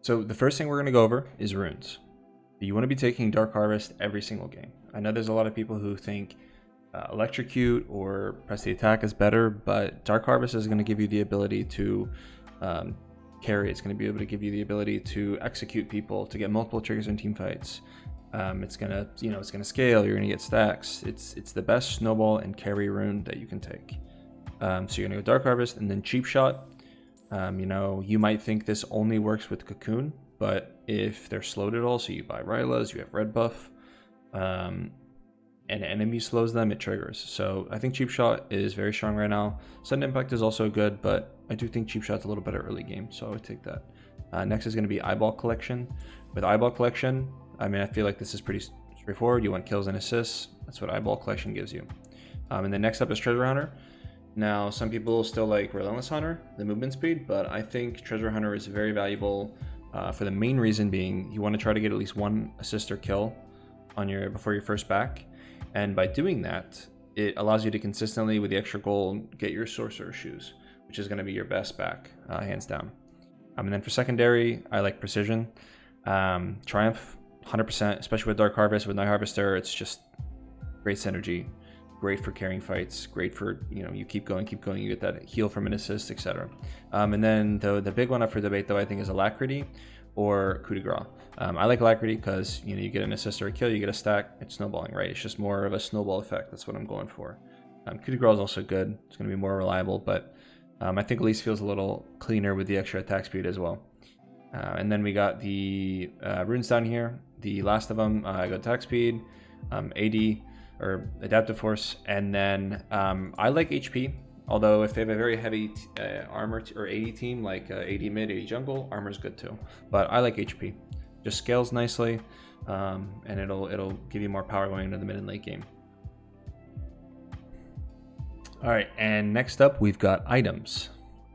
So the first thing we're going to go over is runes. You want to be taking Dark Harvest every single game. I know there's a lot of people who think Electrocute or Press the Attack is better, but Dark Harvest is going to give you the ability to carry. It's going to be able to give you the ability to execute people, to get multiple triggers in team fights. It's gonna, it's gonna scale. You're gonna get stacks. It's the best snowball and carry rune that you can take. So you're gonna go Dark Harvest and then Cheap Shot. You might think this only works with Cocoon, but if they're slowed at all, so you buy Rylas, you have red buff, and an enemy slows them, it triggers. So I think Cheap Shot is very strong right now. Sudden Impact is also good, but I do think Cheap Shot's a little better early game, so I would take that. Next is going to be Eyeball Collection. With Eyeball Collection, I feel like this is pretty straightforward. You want kills and assists. That's what Eyeball Collection gives you. And then next up is Treasure Hunter. Now, some people still like Relentless Hunter, the movement speed, but I think Treasure Hunter is very valuable for the main reason being you want to try to get at least one assist or kill on before your first back. And by doing that, it allows you to consistently, with the extra gold, get your Sorcerer Shoes, which is going to be your best back, hands down. And then for secondary, I like Precision. Triumph, 100%, especially with Dark Harvest, with Night Harvester, it's just great synergy. Great for carrying fights, great for, you keep going, you get that heal from an assist, etc. And then the big one up for debate, though, I think is Alacrity or Coup de Grace. I like Alacrity because, you get an assist or a kill, you get a stack, it's snowballing, right? It's just more of a snowball effect. That's what I'm going for. Coup de Grace is also good. It's going to be more reliable, but I think Elise feels a little cleaner with the extra attack speed as well. And then we got the runes down here. The last of them, I got attack speed, AD, or Adaptive Force, and then I like HP. Although if they have a very heavy armor or AD team, like AD mid, AD jungle, armor's good too. But I like HP. Just scales nicely, and it'll give you more power going into the mid and late game. All right, and next up we've got items.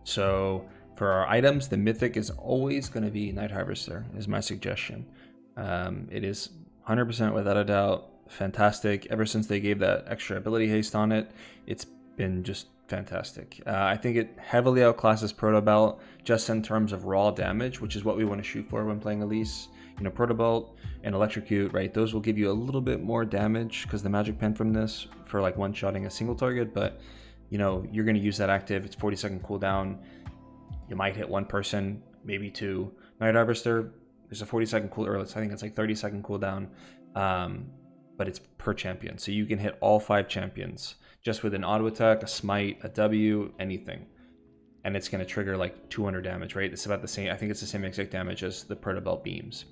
So for our items, the mythic is always going to be Night Harvester, is my suggestion. It is 100% without a doubt fantastic. Ever since they gave that extra ability haste on it, it's been just fantastic. I think it heavily outclasses Proto Belt just in terms of raw damage, which is what we want to shoot for when playing Elise. Proto Belt and Electrocute, right? Those will give you a little bit more damage because the magic pen from this for like one-shotting a single target, but you're going to use that active. It's 40-second cooldown. You might hit one person, maybe two. Night Harvester, there's a 40-second cooldown, or I think it's like 30-second cooldown, but it's per champion. So you can hit all 5 champions just with an auto attack, a smite, a W, anything. And it's going to trigger like 200 damage, right? It's about the same. I think it's the same exact damage as the Proto Belt beams.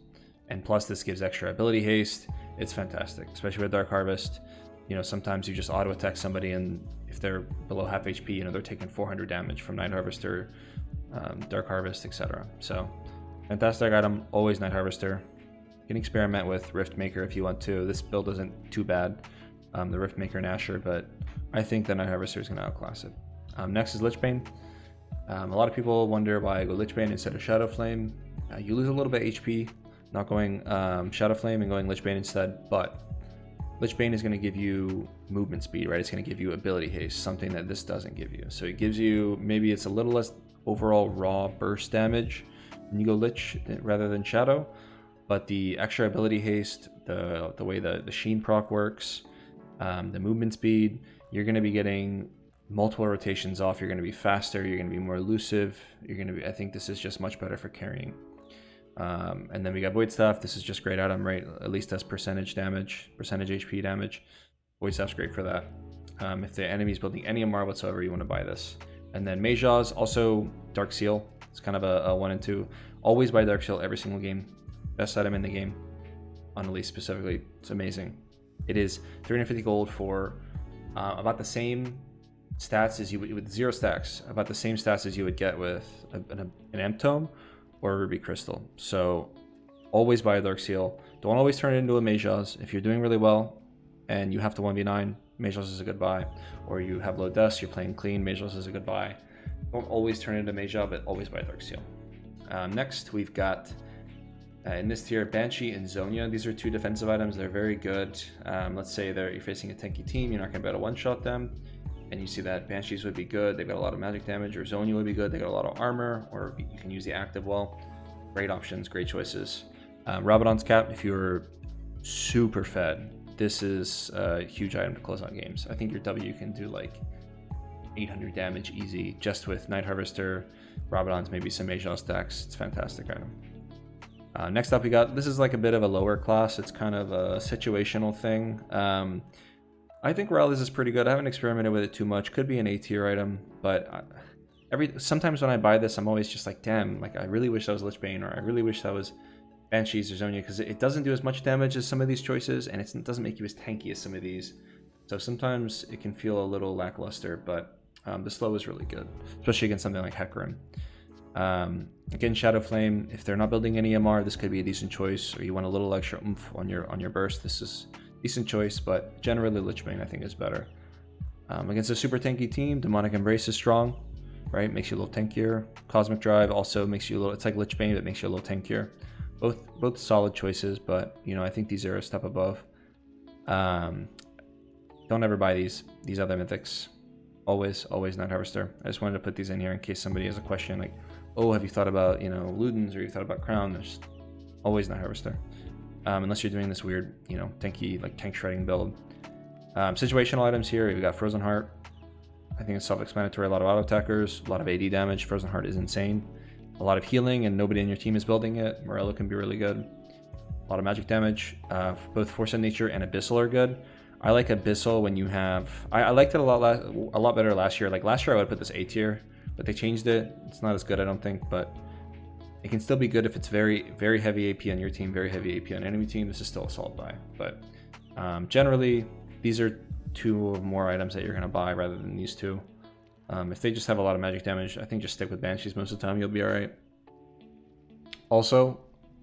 And plus this gives extra ability haste. It's fantastic, especially with Dark Harvest. Sometimes you just auto attack somebody, and if they're below half HP, they're taking 400 damage from Night Harvester, Dark Harvest, etc. So fantastic item, always Night Harvester. You can experiment with Rift Maker if you want to. This build isn't too bad, the Rift Maker and Asher, but I think the Night Harvester is going to outclass it. Next is Lichbane. A lot of people wonder why I go Lichbane instead of Shadow Flame. You lose a little bit HP not going Shadow Flame and going Lichbane instead, but Lichbane is going to give you movement speed, right? It's going to give you ability haste, something that this doesn't give you. So it gives you, maybe it's a little less overall raw burst damage when you go Lich rather than Shadow, but the extra ability haste, the way the Sheen proc works, the movement speed, you're going to be getting multiple rotations off. You're going to be faster. You're going to be more elusive. I think this is just much better for carrying. And then we got Void Staff. This is just great item, right? At least that's percentage HP damage. Void Staff's great for that. If the enemy's building any MR whatsoever, you want to buy this. And then Mage's also Dark Seal. It's kind of a 1 and 2. Always buy Dark Seal every single game. Best item in the game. On Elise specifically. It's amazing. It is 350 gold for about the same stats as you would with 0 stacks. About the same stats as you would get with an Amp Tome or a Ruby Crystal. So always buy a Dark Seal. Don't always turn it into a Mage's. If you're doing really well and you have to 1v9, Mage's is a good buy. Or you have low dust, you're playing clean, Mage's is a good buy. Don't always turn it into Mage, but always buy a Dark Seal. Next, we've got in this tier, Banshee and Zonia. These are 2 defensive items. They're very good. Let's say you're facing a tanky team, you're not going to be able to one-shot them, and you see that Banshees would be good. They've got a lot of magic damage, or Zonia would be good. They got a lot of armor, or you can use the active well. Great options, great choices. Rabadon's Cap, if you're super fed, this is a huge item to close out games. I think your W can do like 800 damage easy just with Night Harvester, Rabadon's, maybe some Major stacks. It's a fantastic item. Next up, we got, this is like a bit of a lower class. It's kind of a situational thing. I think Rallies is pretty good. I haven't experimented with it too much. Could be an A tier item, but sometimes when I buy this, I'm always just like, damn, like I really wish that was Lich Bane, or I really wish that was Banshees or Zonia, because it doesn't do as much damage as some of these choices, and it doesn't make you as tanky as some of these. So sometimes it can feel a little lackluster, but the slow is really good, especially against something like Hecarim. Again, Shadow Flame, if they're not building any MR, this could be a decent choice, or you want a little extra oomph on your burst, this is a decent choice, but generally Lich Bane I think is better. Against a super tanky team, Demonic Embrace is strong, right? Makes you a little tankier. Cosmic Drive also makes you a little, it's like Lich Bane, but makes you a little tankier. Both solid choices, but you know, I think these are a step above. Don't ever buy these other mythics. Always Night Harvester. I just wanted to put these in here in case somebody has a question like, oh, have you thought about, you know, Ludens, or you thought about Crown? There's always Night Harvester. Unless you're doing this weird, you know, tanky, like tank shredding build. Situational items here, we've got Frozen Heart. I think it's self-explanatory. A lot of auto attackers, a lot of AD damage. Frozen Heart is insane. A lot of healing, and nobody in your team is building it. Morello can be really good. A lot of magic damage. Both Force of Nature and Abyssal are good. I like Abyssal when you have... I liked it a lot better last year. Like last year I would put this A tier, but they changed it. It's not as good, I don't think, but it can still be good if it's very, very heavy AP on your team, very heavy AP on enemy team. This is still a solid buy. But generally, these are two more items that you're going to buy rather than these two. If they just have a lot of magic damage, I think just stick with Banshees most of the time. You'll be all right. Also,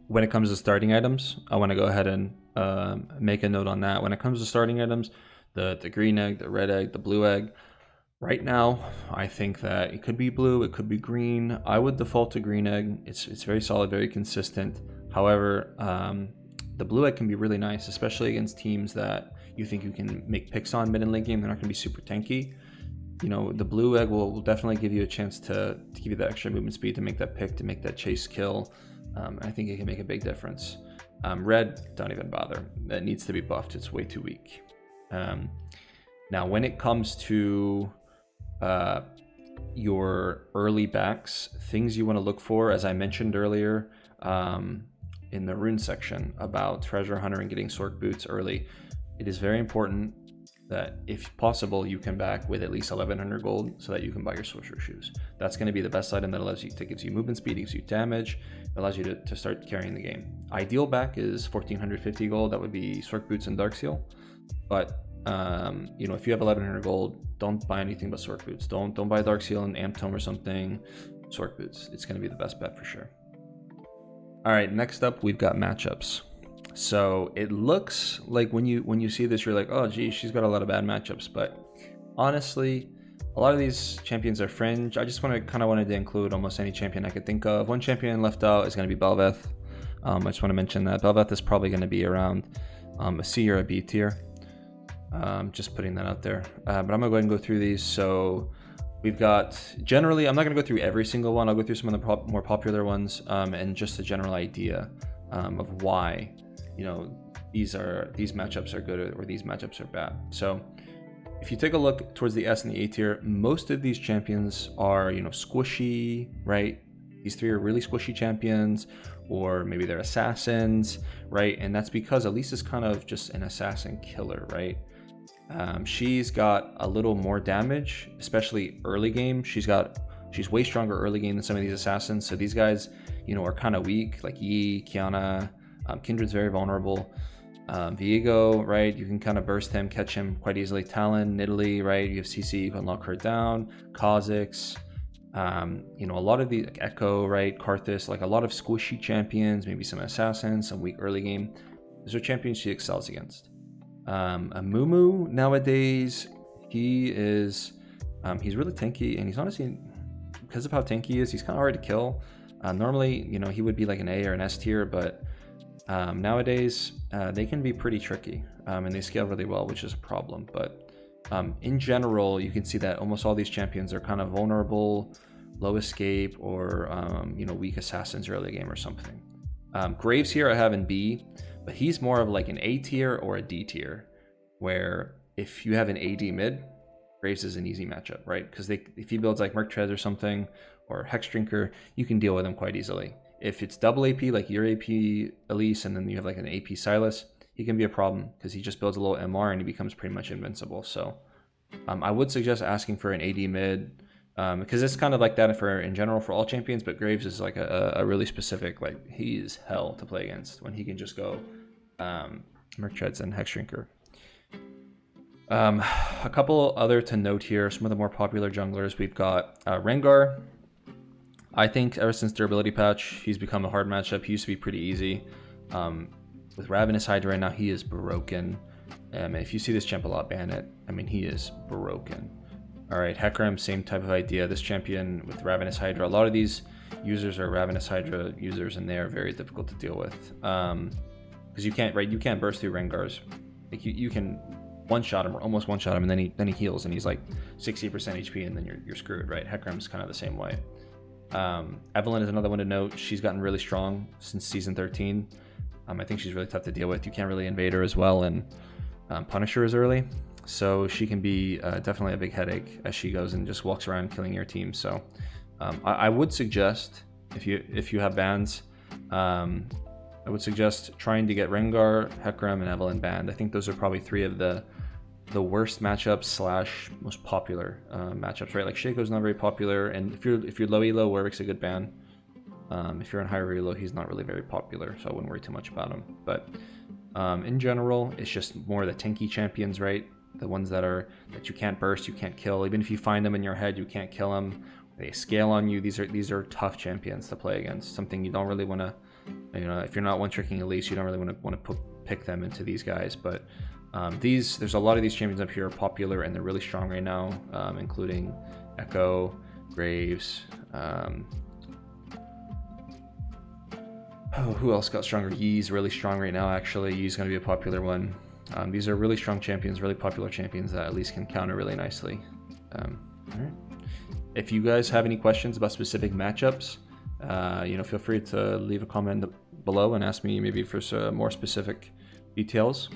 when it comes to starting items, I want to go ahead and make a note on that. When it comes to starting items, the green egg, the red egg, the blue egg, right now, I think that it could be blue, it could be green. I would default to green egg. It's very solid, very consistent. However, the blue egg can be really nice, especially against teams that you think you can make picks on mid and late game. They're not going to be super tanky. You know, the blue egg will definitely give you a chance to give you that extra movement speed to make that pick, to make that chase kill. I think it can make a big difference. Red, don't even bother. That needs to be buffed. It's way too weak. Now, when it comes to your early backs, things you want to look for, as I mentioned earlier in the rune section about Treasure Hunter and getting Sork Boots early, it is very important that if possible you can back with at least 1100 gold so that you can buy your Sorcerer Shoes. That's going to be the best item that gives you movement speed, gives you damage, it allows you to start carrying the game. Ideal back is 1450 gold. That would be Sork Boots and Dark Seal. But you know, if you have 1100 gold, don't buy anything but Sork Boots. Don't buy Dark Seal and Amp Tome or something. Sork Boots. It's going to be the best bet for sure. All right, next up we've got matchups. So it looks like when you see this, you're like, oh geez, she's got a lot of bad matchups. But honestly, a lot of these champions are fringe. I just wanted to include almost any champion I could think of. One champion left out is going to be Bel'Veth. I just want to mention that Bel'Veth is probably going to be around a C or a B tier. Just putting that out there. But I'm gonna go ahead and go through these. So we've got, generally, I'm not gonna go through every single one. I'll go through some of the more popular ones and just a general idea of why, you know, these matchups are good or these matchups are bad. So if you take a look towards the S and the A tier, most of these champions are, you know, squishy, right? These three are really squishy champions, or maybe they're assassins, right? And that's because Elise is kind of just an assassin killer, right? She's got a little more damage, especially early game. She's way stronger early game than some of these assassins. So these guys, you know, are kind of weak, like Yi, Kiana. Kindred's very vulnerable. Viego, right? You can kind of burst him, catch him quite easily. Talon, Nidalee, right? You have CC, you can lock her down. Kha'Zix, you know, a lot of the like Echo, right? Karthus, like a lot of squishy champions, maybe some assassins, some weak early game. Those are champions she excels against. Amumu nowadays, he's really tanky, and he's honestly, because of how tanky he is, he's kind of hard to kill. Normally, you know, he would be like an A or an S tier, but nowadays they can be pretty tricky, and they scale really well, which is a problem. But in general, you can see that almost all these champions are kind of vulnerable low escape or you know, weak assassins early game or something. Graves here I have in B, but he's more of like an A tier or a D tier, where if you have an AD mid, Graves is an easy matchup, right? Because if he builds like Merc Treads or something, or Hex Drinker, you can deal with him quite easily. If it's double AP, like your AP Elise, and then you have like an AP Silas, he can be a problem because he just builds a little MR and he becomes pretty much invincible. So I would suggest asking for an AD mid, because it's kind of like that for in general for all champions, but Graves is like a really specific, like he is hell to play against when he can just go Merc Treads and Hex Drinker. A couple other to note here, some of the more popular junglers. We've got Rengar. I think ever since durability patch, he's become a hard matchup. He used to be pretty easy. With Ravenous Hydra right now, he is broken. If you see this champ a lot, ban it. I mean, he is broken. All right, Hecarim, same type of idea. This champion with Ravenous Hydra, a lot of these users are Ravenous Hydra users, and they are very difficult to deal with. Because you can't, right? You can't burst through Rengar's. Like you can one-shot him or almost one-shot him, and then he heals, and he's like 60% HP, and then you're screwed, right? Hecarim's kind of the same way. Evelynn is another one to note. She's gotten really strong since season 13. I think she's really tough to deal with. You can't really invade her as well and punish her as early. So she can be definitely a big headache as she goes and just walks around killing your team. So I would suggest, if you have bans, I would suggest trying to get Rengar, Hecarim, and Evelynn banned. I think those are probably three of the worst matchups / most popular matchups, right? Like Shaco's not very popular, and if you're low elo, Warwick's a good ban. If you're on higher elo, he's not really very popular, so I wouldn't worry too much about him. But in general, it's just more the tanky champions, right? The ones that you can't burst, you can't kill. Even if you find them in your head, you can't kill them. They scale on you. These are tough champions to play against. Something you don't really want to, you know, if you're not one-tricking Elise, you don't really want to pick them into these guys. But there's a lot of these champions up here are popular and they're really strong right now, including Echo, Graves. Who else got stronger? Yi's really strong right now, actually. Yi's going to be a popular one. These are really strong champions, really popular champions that at least can counter really nicely. All right. If you guys have any questions about specific matchups, you know, feel free to leave a comment below and ask me maybe for some more specific details,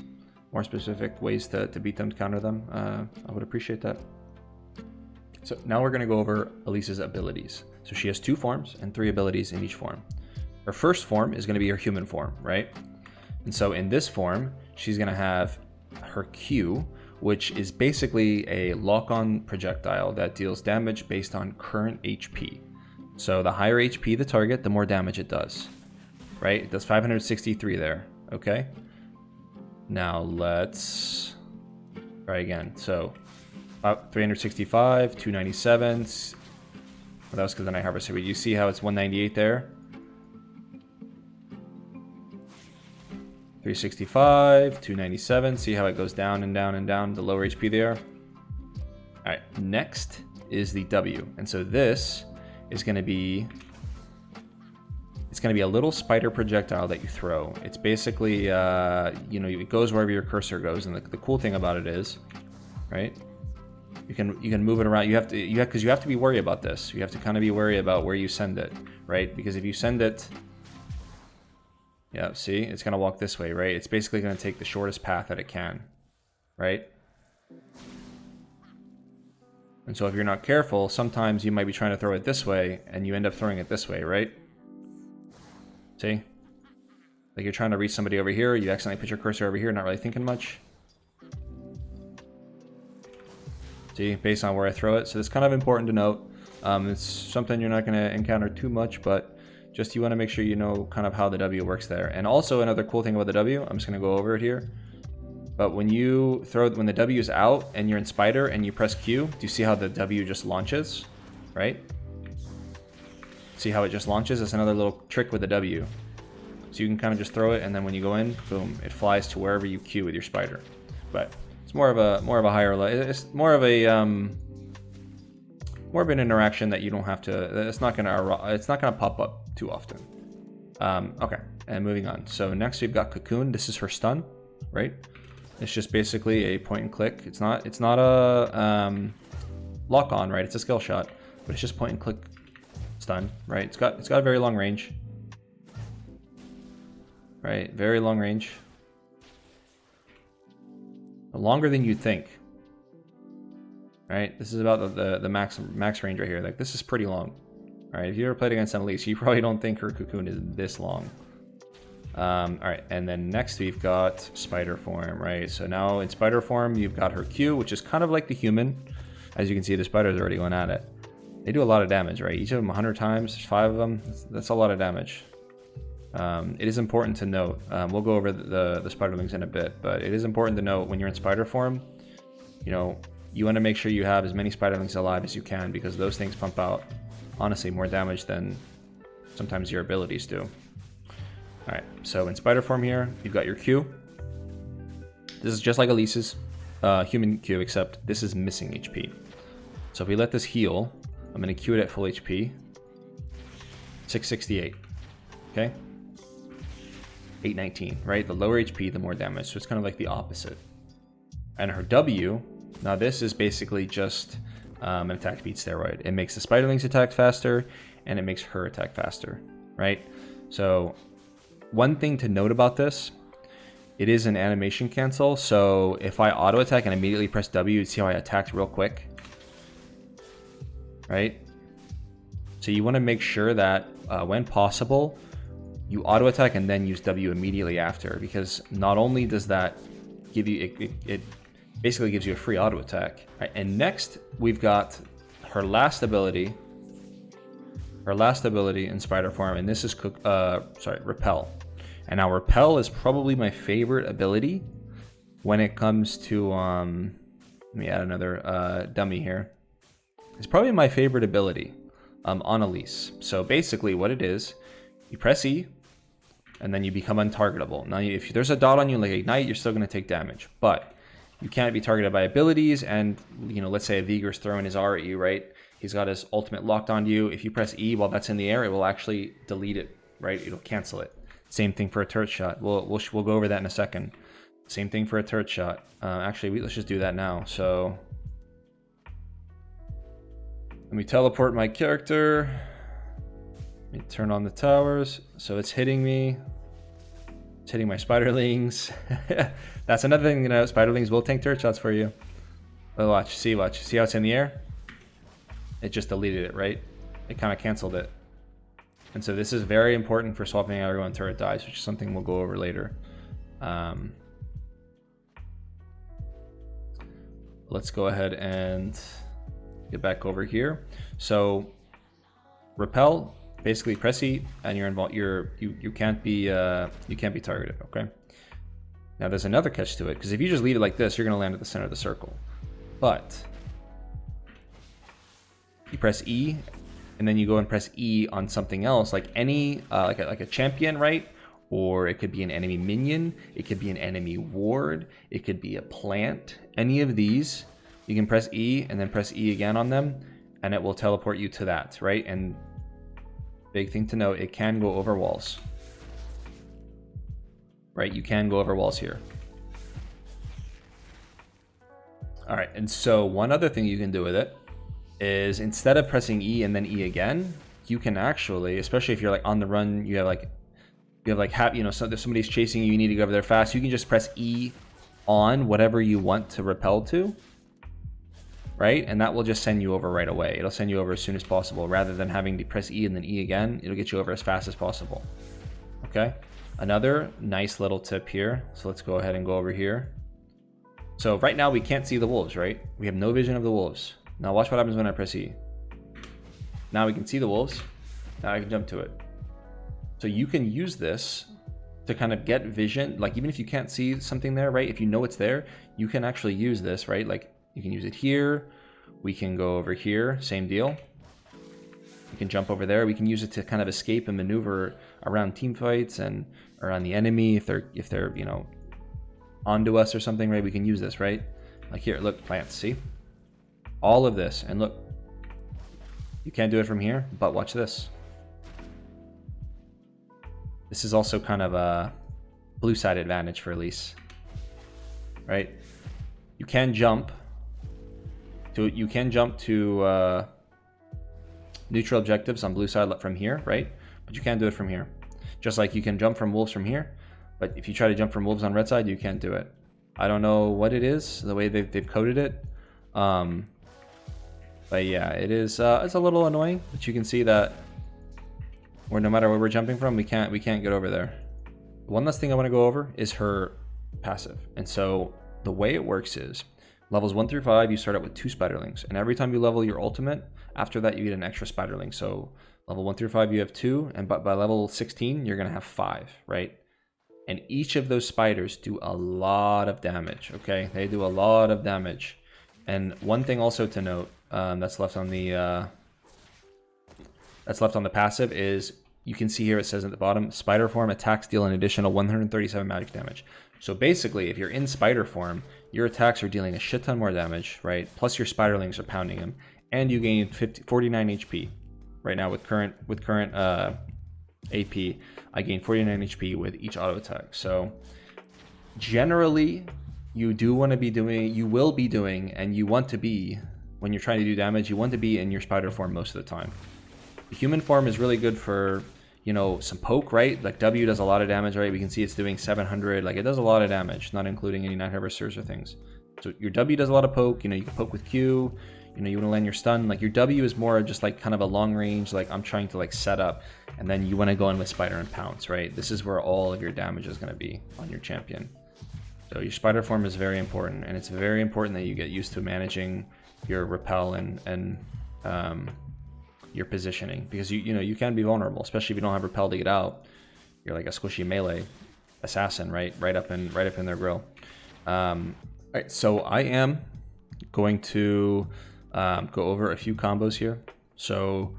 more specific ways to beat them, to counter them. I would appreciate that. So now we're going to go over Elise's abilities. So she has 2 forms and 3 abilities in each form. Her first form is going to be her human form, right? And so in this form, she's going to have her Q, which is basically a lock-on projectile that deals damage based on current HP. So the higher HP the target, the more damage it does, right? It does 563 there, okay? Now let's try again. So 365, 297. Well, that was because then I harvested. But you see how it's 198 there? 365, 297. See how it goes down and down and down, the lower HP they are? All right, next is the W. And so this is going to be, it's going to be a little spider projectile that you throw. It's basically, you know, it goes wherever your cursor goes. And the cool thing about it is, right, you can move it around. Because you have to be worried about this. You have to kind of be worried about where you send it, right? Because if you send it, yeah, see, it's going to walk this way, right? It's basically going to take the shortest path that it can, right? And so if you're not careful, sometimes you might be trying to throw it this way, and you end up throwing it this way, right? See? Like you're trying to reach somebody over here, you accidentally put your cursor over here, not really thinking much. See, based on where I throw it. So it's kind of important to note. It's something you're not going to encounter too much, but just you want to make sure you know kind of how the W works there. And also another cool thing about the W, I'm just going to go over it here. But when the W is out and you're in Spider and you press Q, do you see how the W just launches, right? See how it just launches? That's another little trick with the W. So you can kind of just throw it, and then when you go in, boom, it flies to wherever you Q with your Spider. But it's more of a higher level. It's more of an interaction that you don't have to. It's not gonna pop up too often. Okay, and moving on. So next we've got Cocoon. This is her stun, right? It's just basically a point and click. It's not a lock on, right? It's a skill shot, but it's just point and click stun, right? It's got a very long range. Right, very long range. Longer than you'd think. Right, this is about the max range right here. Like, this is pretty long. All right, if you ever played against an Elise, you probably don't think her cocoon is this long. All right, and then next we've got spider form, right? So now in spider form, you've got her Q, which is kind of like the human. As you can see, the spider's already going at it. They do a lot of damage, right? Each of them 100 times, there's 5 of them. That's a lot of damage. It is important to note, we'll go over the spiderlings in a bit, but it is important to note when you're in spider form, you know, you want to make sure you have as many spiderlings alive as you can, because those things pump out, honestly, more damage than sometimes your abilities do. Alright, so in spider form here, you've got your Q. This is just like Elise's human Q, except this is missing HP. So if we let this heal, I'm going to Q it at full HP. 668. Okay? 819, right? The lower HP, the more damage. So it's kind of like the opposite. And her W, now this is basically just an attack speed steroid. It makes the spiderlings attack faster, and it makes her attack faster, right? So one thing to note about this, it is an animation cancel. So if I auto attack and immediately press W, you see how I attacked real quick, right? So you want to make sure that when possible, you auto attack and then use W immediately after, because not only does that give you, it basically gives you a free auto attack. Right, and next we've got her last ability in spider form, and this is repel. And now repel is probably my favorite ability when it comes to let me add another dummy here. It's probably my favorite ability on Elise. So basically what it is, you press E, and then you become untargetable. Now, if there's a dot on you like Ignite, you're still going to take damage, but you can't be targeted by abilities. And, you know, let's say a Vigor's throwing his R at you, right? He's got his ultimate locked onto you. If you press E while that's in the air, it will actually delete it, right? It'll cancel it. Same thing for a turret shot. We'll go over that in a second. Same thing for a turret shot. Actually, let's just do that now. So let me teleport my character. Let me turn on the towers. So it's hitting me. It's hitting my spiderlings. That's another thing, you know, spiderlings will tank turret shots for you. Oh, watch. See how it's in the air? It just deleted it, right? It kind of canceled it. And so this is very important for swapping out everyone turret dies, which is something we'll go over later. Let's go ahead and get back over here. So repel, basically press E, and you can't be targeted. Okay. Now there's another catch to it, because if you just leave it like this, you're gonna land at the center of the circle. But you press E, and then you go and press E on something else, like any like a champion, right? Or it could be an enemy minion, it could be an enemy ward, it could be a plant. Any of these, you can press E and then press E again on them, and it will teleport you to that, right? And big thing to note, it can go over walls. Right, you can go over walls here. All right, and so one other thing you can do with it is, instead of pressing E and then E again, you can actually, especially if you're like on the run, you have you know, so if somebody's chasing you, you need to go over there fast, you can just press E on whatever you want to repel to, right? And that will just send you over right away. It'll send you over as soon as possible, rather than having to press E and then E again. It'll get you over as fast as possible. Okay, another nice little tip here. So let's go ahead and go over here. So right now we can't see the wolves, right? We have no vision of the wolves. Now watch what happens when I press E. Now we can see the wolves. Now I can jump to it. So you can use this to kind of get vision. Like, even if you can't see something there, right? If you know it's there, you can actually use this, right? Like, you can use it here. We can go over here, same deal. We can jump over there. We can use it to kind of escape and maneuver around team fights and around the enemy if they're you know, onto us or something, right? We can use this, right? Like here, look, plants, see? All of this, and look, you can't do it from here, but watch this. This is also kind of a blue side advantage for Elise, right? You can jump to neutral objectives on blue side from here, right? But you can't do it from here. Just like you can jump from wolves from here, but if you try to jump from wolves on red side, you can't do it. I don't know what it is, the way they've coded it. But yeah, it is. It's a little annoying, but you can see that where no matter where we're jumping from, we can't get over there. One last thing I want to go over is her passive. And so the way it works is levels 1 through 5, you start out with 2 spiderlings, and every time you level your ultimate, after that you get an extra spiderling. So level 1 through 5 you have 2, and by level 16 you're gonna have 5, right? And each of those spiders do a lot of damage. Okay, they do a lot of damage. And one thing also to note that's left on the passive is you can see here it says at the bottom, spider form attacks deal an additional 137 magic damage. So basically, if you're in spider form, your attacks are dealing a shit ton more damage, right? Plus your spiderlings are pounding him, and you gain 49 HP. Right now with current AP, I gain 49 HP with each auto attack. So generally, you will be doing, and you want to be, when you're trying to do damage, you want to be in your spider form most of the time. The human form is really good for, you know, some poke, right? Like W does a lot of damage, right? We can see it's doing 700, like it does a lot of damage, not including any Night Harvesters or things. So your W does a lot of poke, you know, you can poke with Q, you know, you want to land your stun. Like your W is more just like kind of a long range, like I'm trying to like set up, and then you want to go in with Spider and Pounce, right? This is where all of your damage is going to be on your champion. So your spider form is very important, and it's very important that you get used to managing your repel and your positioning, because you know you can be vulnerable, especially if you don't have repel to get out. You're like a squishy melee assassin, right up in their grill. All right, so I am going to go over a few combos here. So,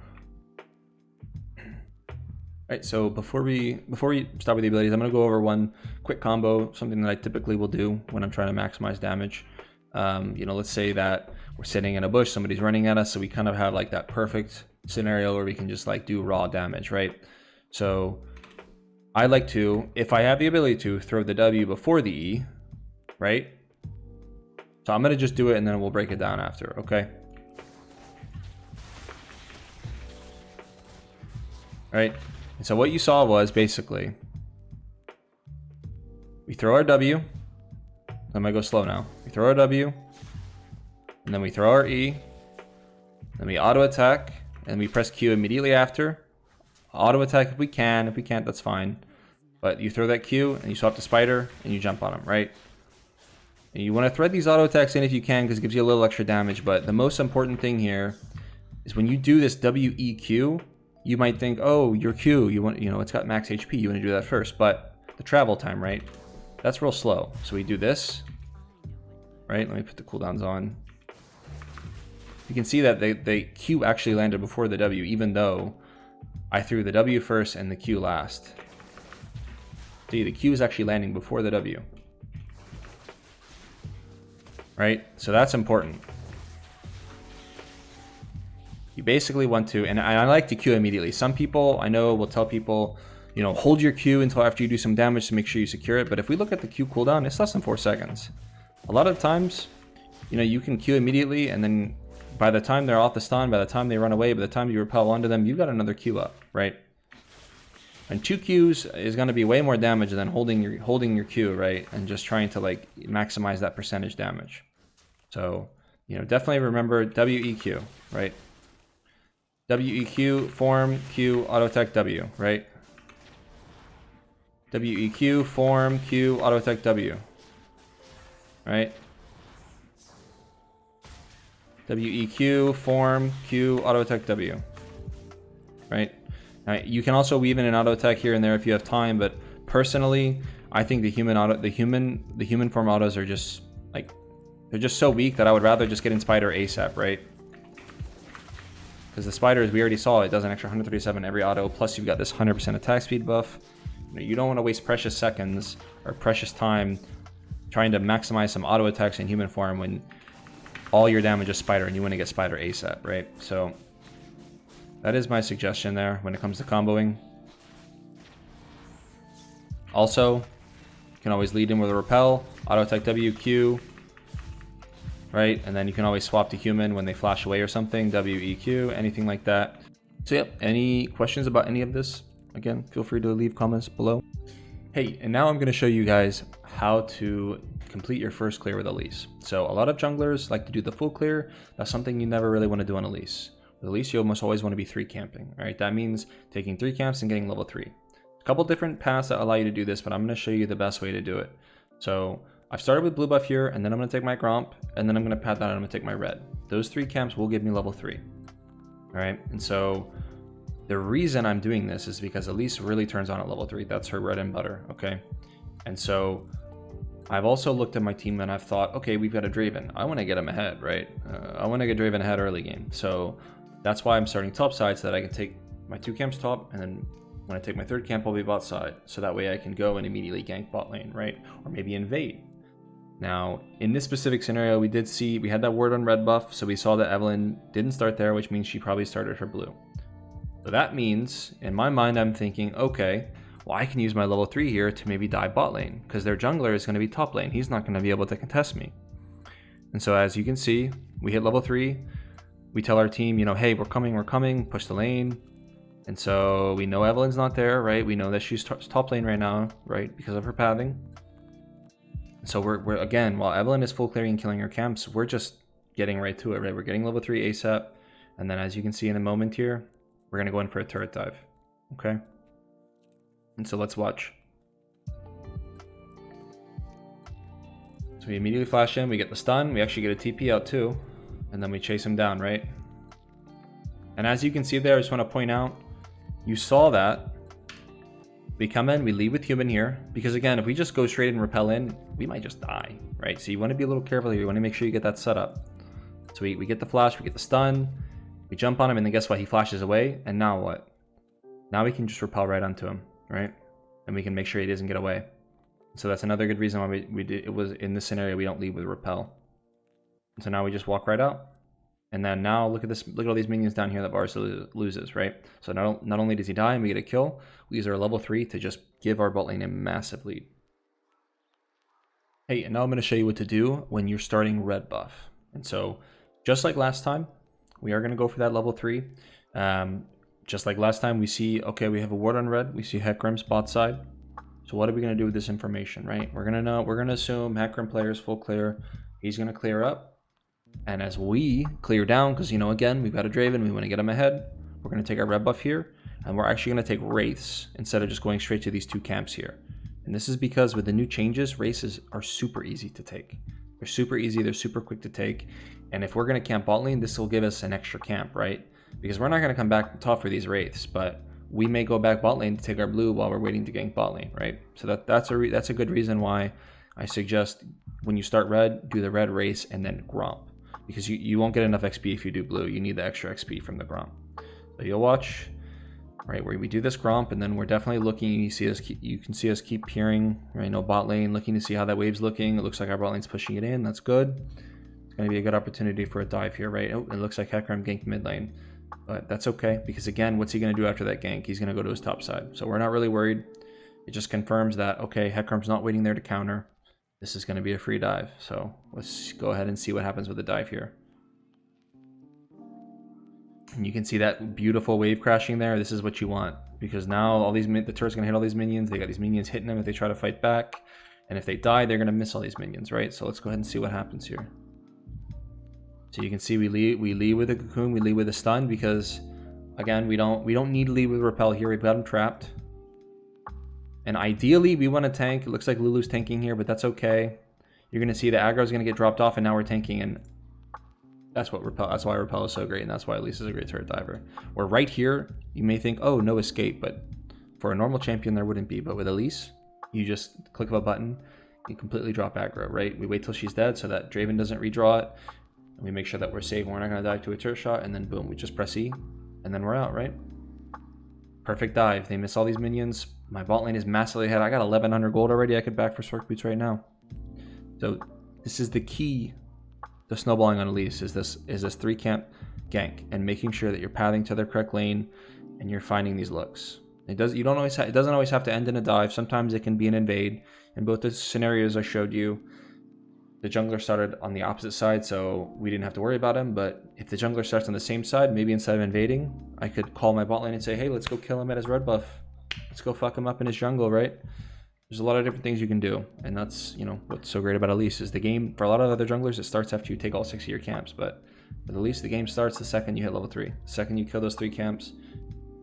all right, so before we start with the abilities, I'm going to go over one quick combo, something that I typically will do when I'm trying to maximize damage. You know, let's say that we're sitting in a bush, somebody's running at us, so we kind of have like that perfect scenario where we can just like do raw damage, right? So I like to, if I have the ability to, throw the W before the E, right? So I'm going to just do it and then we'll break it down after, okay? All right, and so what you saw was basically, we throw our W, I'm going to go slow now. We throw our W, and then we throw our E, then we auto attack, and we press Q immediately after. Auto attack if we can. If we can't, that's fine. But you throw that Q, and you swap to Spider, and you jump on him, right? And you want to thread these auto attacks in if you can, because it gives you a little extra damage. But the most important thing here is when you do this WEQ, you might think, oh, your Q, it's got max HP. You want to do that first. But the travel time, right? That's real slow. So we do this, right? Let me put the cooldowns on. You can see that the Q actually landed before the W, even though I threw the W first and the Q last. See, the Q is actually landing before the W. Right? So that's important. You basically want to, and I like to Q immediately. Some people, I know, will tell people, you know, hold your Q until after you do some damage to make sure you secure it. But if we look at the Q cooldown, it's less than 4 seconds. A lot of times, you know, you can Q immediately, and then by the time they're off the stun, by the time they run away, by the time you repel onto them, you got another Q up, right? And 2 Qs is going to be way more damage than holding your Q, right? And just trying to like maximize that percentage damage. So, you know, definitely remember WEQ, right? WEQ, form, Q, auto attack, W, right? WEQ, form, Q, auto attack, W, right? WEQ, form, Q, auto attack, W, right? Now, you can also weave in an auto attack here and there if you have time, but personally, I think the human form autos are just like, they're just so weak that I would rather just get in Spider ASAP, right? Because the Spider, as we already saw, it does an extra 137 every auto, plus you've got this 100% attack speed buff. You don't want to waste precious seconds or precious time trying to maximize some auto attacks in human form when all your damage is Spider and you want to get Spider ASAP, right? So that is my suggestion there when it comes to comboing. Also, you can always lead in with a repel, auto attack WQ, right? And then you can always swap to human when they flash away or something, WEQ, anything like that. So yep, any questions about any of this? Again, feel free to leave comments below. Hey, and now I'm going to show you guys how to complete your first clear with Elise. So a lot of junglers like to do the full clear. That's something you never really want to do on Elise. With Elise, you almost always want to be 3 camping, right? That means taking 3 camps and getting level 3. A couple different paths that allow you to do this, but I'm going to show you the best way to do it. So I've started with blue buff here, and then I'm going to take my Gromp, and then I'm going to pat that and I'm going to take my red. Those 3 camps will give me level 3. All right, and so the reason I'm doing this is because Elise really turns on at level 3. That's her bread and butter, okay? And so I've also looked at my team and I've thought, okay, we've got a Draven. I want to get him ahead, right? I want to get Draven ahead early game. So that's why I'm starting top side, so that I can take my 2 camps top, and then when I take my 3rd camp, I'll be bot side. So that way I can go and immediately gank bot lane, right? Or maybe invade. Now, in this specific scenario, we had that word on red buff, so we saw that Evelyn didn't start there, which means she probably started her blue. So that means, in my mind, I'm thinking, okay, well, I can use my level 3 here to maybe die bot lane, because their jungler is going to be top lane. He's not going to be able to contest me. And so as you can see, we hit level 3. We tell our team, you know, hey, we're coming, push the lane. And so we know Evelyn's not there, right? We know that she's top lane right now, right? Because of her pathing. So we're again, while Evelyn is full clearing and killing her camps, we're just getting right to it, right? We're getting level 3 ASAP. And then as you can see in a moment here, we're going to go in for a turret dive. Okay? And so let's watch. So we immediately flash in, we get the stun, we actually get a TP out too, and then we chase him down, right? And as you can see there, I just want to point out, you saw that. We come in, we lead with human here, because again, if we just go straight and repel in, we might just die, right? So you want to be a little careful here. You want to make sure you get that set up. So we get the flash, we get the stun, we jump on him, and then guess what? He flashes away, and now what? Now we can just repel right onto him, right? And we can make sure he doesn't get away. So that's another good reason why we did it. Was in this scenario we don't lead with repel. And so now we just walk right out. And then now look at this, look at all these minions down here that Varus loses, right? So not only does he die and we get a kill, we use our level 3 to just give our bot lane a massive lead. Hey, and now I'm going to show you what to do when you're starting red buff. And so just like last time, we are going to go for that level 3. Just like last time, we see, okay, we have a ward on red. We see Hecarim's bot side. So what are we going to do with this information, right? We're going to assume Hecarim player's full clear. He's going to clear up. And as we clear down, because, you know, again, we've got a Draven, we want to get him ahead. We're going to take our red buff here, and we're actually going to take Wraiths instead of just going straight to these 2 camps here. And this is because with the new changes, Wraiths are super easy to take. They're super easy, they're super quick to take. And if we're going to camp bot lane, this will give us an extra camp, right? Because we're not going to come back top for these Wraiths, but we may go back bot lane to take our blue while we're waiting to gank bot lane, right? So that's a good reason why I suggest when you start red, do the red Wraiths and then Gromp. Because you won't get enough XP if you do blue. You need the extra XP from the Gromp. So you'll watch, right, where we do this Gromp, and then we're definitely looking. You can see us keep peering, right, no bot lane, looking to see how that wave's looking. It looks like our bot lane's pushing it in. That's good. It's going to be a good opportunity for a dive here, right? Oh, it looks like Hecarim ganked mid lane. But that's okay, because again, what's he going to do after that gank? He's going to go to his top side. So we're not really worried. It just confirms that, okay, Hecarim's not waiting there to counter. This is going to be a free dive, so let's go ahead and see what happens with the dive here. And you can see that beautiful wave crashing there. This is what you want, because now the turret's going to hit all these minions. They got these minions hitting them if they try to fight back, and if they die, they're going to miss all these minions, right? So let's go ahead and see what happens here. So you can see we lead with a cocoon, we lead with a stun, because again, we don't need to lead with repel here. We've got him trapped. And ideally, we want to tank. It looks like Lulu's tanking here, but that's okay. You're going to see the aggro is going to get dropped off, and now we're tanking, and that's why repel is so great, and that's why Elise is a great turret diver. Where right here, you may think, oh, no escape, but for a normal champion, there wouldn't be. But with Elise, you just click of a button, you completely drop aggro, right? We wait till she's dead so that Draven doesn't redraw it, and we make sure that we're safe and we're not going to die to a turret shot, and then boom, we just press E, and then we're out, right? Perfect dive. They miss all these minions. My bot lane is massively ahead. I got 1100 gold already. I could back for Sork Boots right now. So this is the key to snowballing on Elise, is this 3 camp gank and making sure that you're pathing to their correct lane and you're finding these looks. It doesn't always have to end in a dive. Sometimes it can be an invade. In both the scenarios I showed you, the jungler started on the opposite side, so we didn't have to worry about him. But if the jungler starts on the same side, maybe instead of invading, I could call my bot lane and say, hey, let's go kill him at his red buff. Let's go fuck him up in his jungle, right? There's a lot of different things you can do, and that's, you know, what's so great about Elise is the game, for a lot of other junglers, it starts after you take all 6 of your camps, but with Elise, the game starts the second you hit level 3. The second you kill those 3 camps,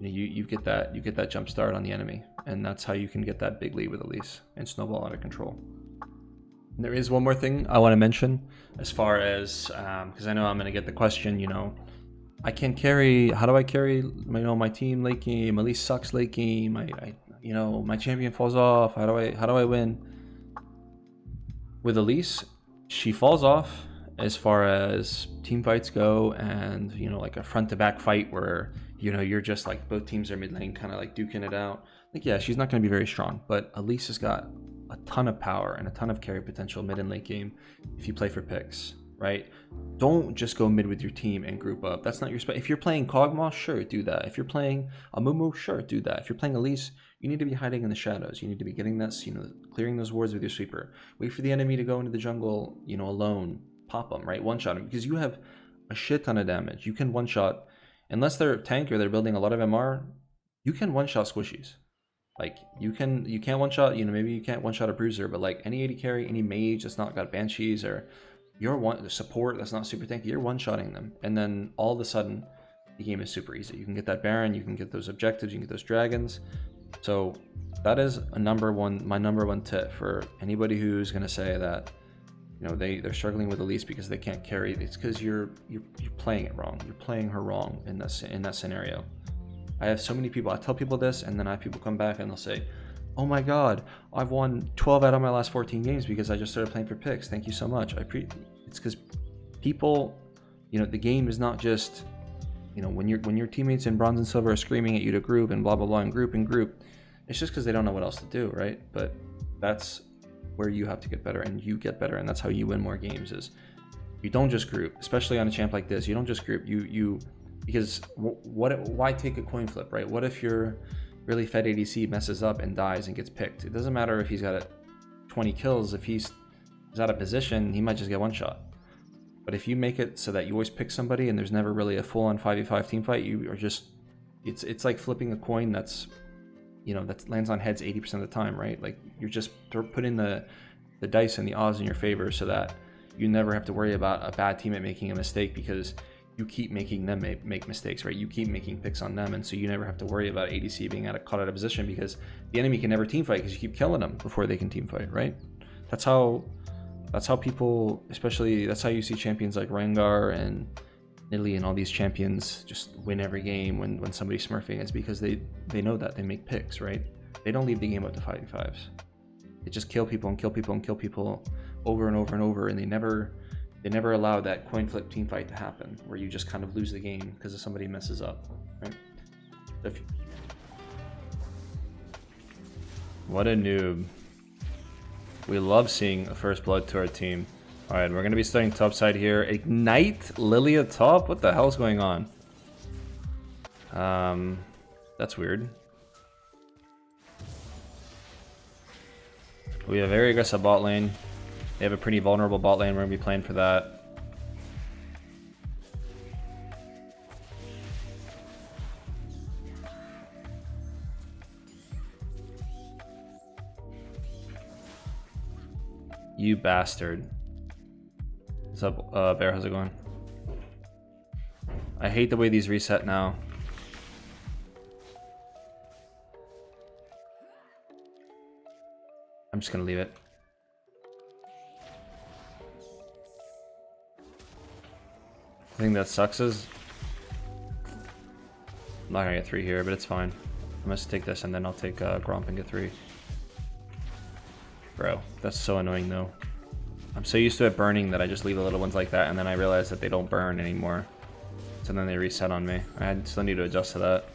you get that jump start on the enemy, and that's how you can get that big lead with Elise and snowball out of control. And there is one more thing I want to mention as far as, because I know I'm going to get the question, you know, I can't carry, how do I carry, my team late game? Elise sucks late game. My champion falls off. How do I win? With Elise, she falls off as far as team fights go, and like a front to back fight where you're just like both teams are mid lane kind of like duking it out. Like, yeah, she's not going to be very strong, but Elise has got a ton of power and a ton of carry potential mid and late game if you play for picks, right? Don't just go mid with your team and group up. That's not your spot. If you're playing Kog'Maw, sure, do that. If you're playing Amumu, sure, do that. If you're playing Elise, you need to be hiding in the shadows. You need to be getting this, clearing those wards with your sweeper. Wait for the enemy to go into the jungle, alone. Pop them, right? One-shot them, because you have a shit ton of damage. You can one-shot, unless they're tank or they're building a lot of MR, you can one-shot squishies. Like, you can't one-shot, maybe you can't one-shot a bruiser, but like any AD carry, any mage that's not got banshees, or your support that's not super tanky, you're one-shotting them. And then all of a sudden, the game is super easy. You can get that Baron, you can get those objectives, you can get those dragons. So that is my number one tip for anybody who's gonna say that they're struggling with Elise because they can't carry. It's because you're playing it wrong. You're playing her wrong in that scenario. I have so many people, I tell people this, and then I have people come back and they'll say, oh my god, I've won 12 out of my last 14 games because I just started playing for picks. Thank you so much. It's because people, the game is not just, when your teammates in bronze and silver are screaming at you to group and blah blah blah and group, it's just because they don't know what else to do, right? But that's where you have to get better, and you get better, and that's how you win more games. Is you don't just group, especially on a champ like this. You don't just group. Because why take a coin flip, right? What if your really fed ADC messes up and dies and gets picked? It doesn't matter if he's got 20 kills. If he's out of position, he might just get one shot. But if you make it so that you always pick somebody and there's never really a full-on 5v5 team fight, you are just, it's like flipping a coin that's, that lands on heads 80% of the time, right? Like, you're just putting the dice and the odds in your favor so that you never have to worry about a bad teammate making a mistake, because you keep making them make mistakes, right? You keep making picks on them, and so you never have to worry about ADC being caught out of position, because the enemy can never team fight because you keep killing them before they can team fight, right? That's how people, especially, that's how you see champions like Rengar and Nidalee and all these champions just win every game when somebody's smurfing. It's because they know that they make picks, right? They don't leave the game up to 5v5s. They just kill people and kill people and kill people over and over and over, and they never allow that coin flip team fight to happen where you just kind of lose the game because somebody messes up, right? What a noob. We love seeing a first blood to our team. All right, we're going to be starting top side here. Ignite Lilia top? What the hell's going on? That's weird. We have a very aggressive bot lane. They have a pretty vulnerable bot lane. We're going to be playing for that. You bastard. What's up, Bear? How's it going? I hate the way these reset now. I'm just going to leave it. The thing that sucks is I'm not gonna get 3 here, but it's fine. I must take this and then I'll take Gromp and get 3. Bro, that's so annoying though. I'm so used to it burning that I just leave the little ones like that, and then I realize that they don't burn anymore. So then they reset on me. I still need to adjust to that.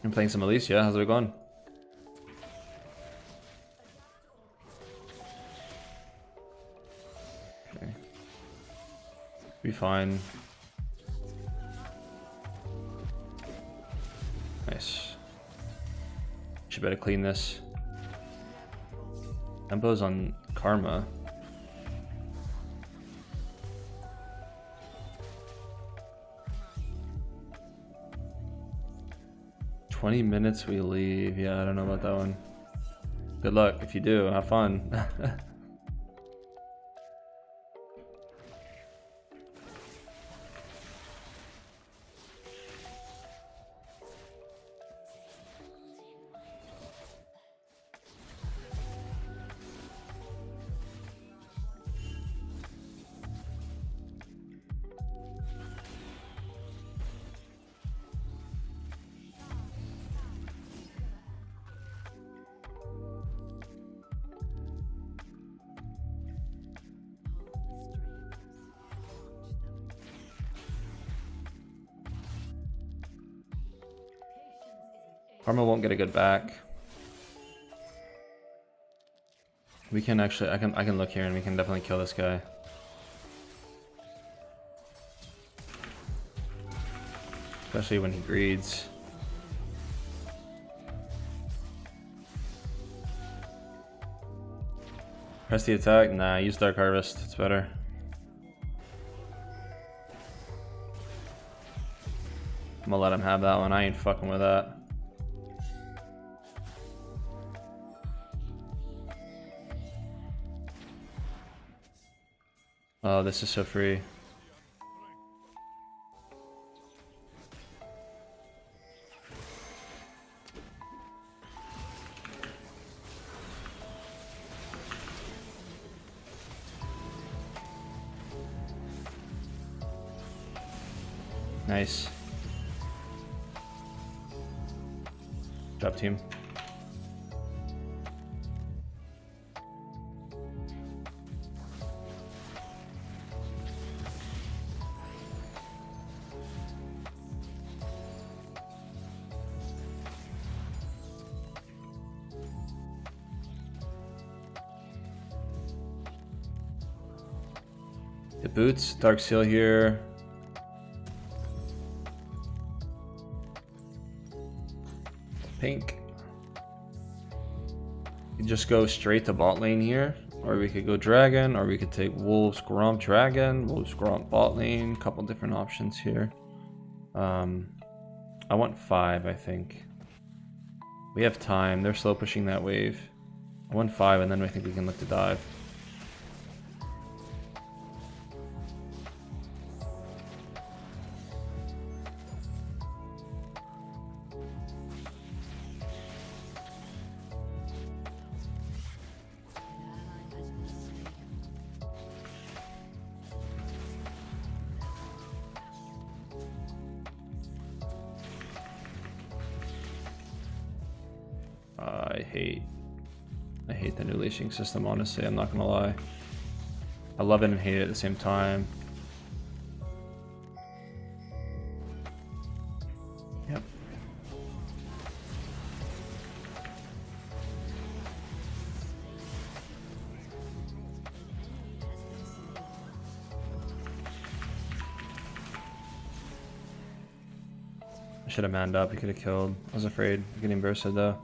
I'm playing some Elise, yeah? How's it going? Okay. Be fine. better clean this. Tempo's on Karma. $20 we leave. Yeah, I don't know about that one. Good luck if you do. Have fun. Karma won't get a good back. We can actually, I can look here and we can definitely kill this guy. Especially when he greeds. Press the attack? Nah, use Dark Harvest, it's better. I'm gonna let him have that one, I ain't fucking with that. Oh, this is so free. Nice. Job, team. The boots, Dark Seal here. Pink. You just go straight to bot lane here, or we could go dragon, or we could take Wolves, Gromp, dragon, Wolves, Gromp, bot lane. Couple different options here. I want 5, I think. We have time. They're slow pushing that wave. I want 5, and then I think we can look to dive. I hate the new leashing system, honestly, I'm not gonna lie. I love it and hate it at the same time. Yep. I should have manned up, he could have killed. I was afraid of getting bursted though.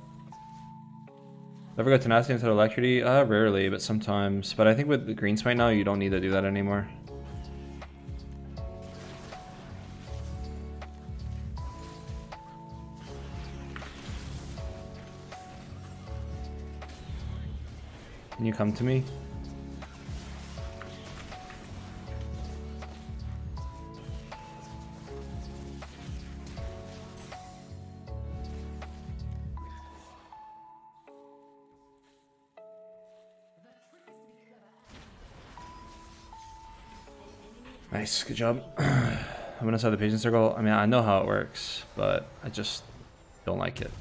Ever got tenacity instead of electricity? Rarely, but sometimes. But I think with the green smite now, you don't need to do that anymore. Can you come to me? Nice, good job. I'm gonna start the patient circle. I mean, I know how it works, but I just don't like it.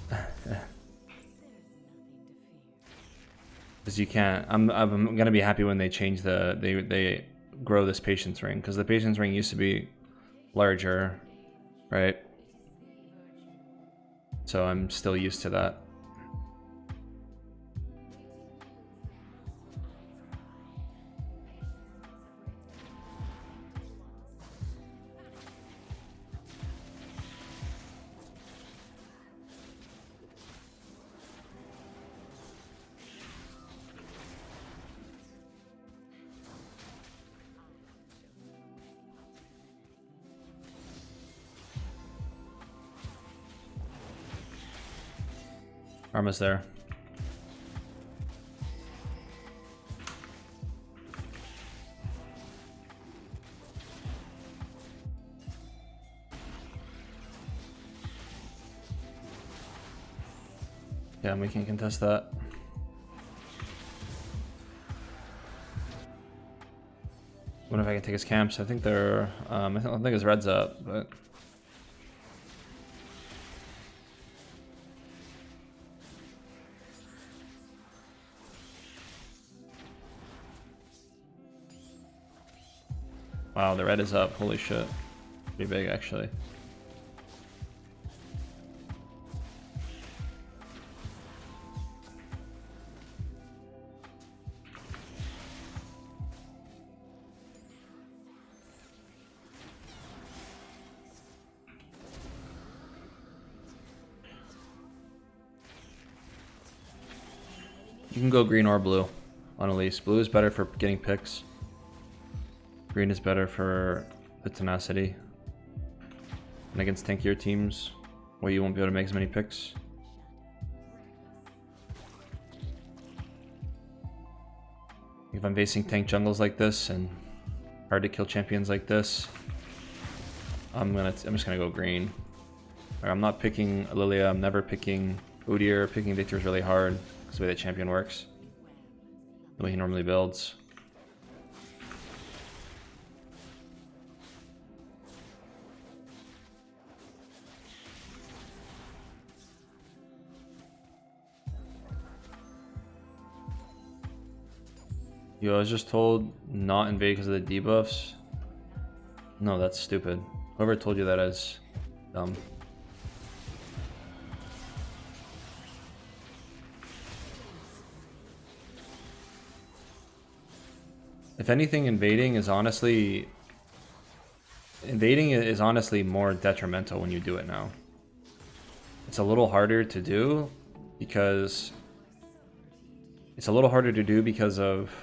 Because you can't. I'm gonna be happy when they change they grow this patience ring, because the patience ring used to be larger, right? So I'm still used to that. Arma's there. Yeah, we can contest that. Wonder if I can take his camps. I think they're. I don't think his red's up, but. Wow, the red is up. Holy shit. Pretty big, actually. You can go green or blue on Elise. Blue is better for getting picks. Green is better for the tenacity. And against tankier teams, where you won't be able to make as many picks. If I'm facing tank jungles like this and hard to kill champions like this, I'm just gonna go green. I'm not picking Lilia. I'm never picking Udyr. Picking Victor is really hard because the way that champion works, the way he normally builds. Yo, I was just told not invade because of the debuffs. No, that's stupid. Whoever told you that is dumb. If anything, invading is honestly more detrimental when you do it now. It's a little harder to do because of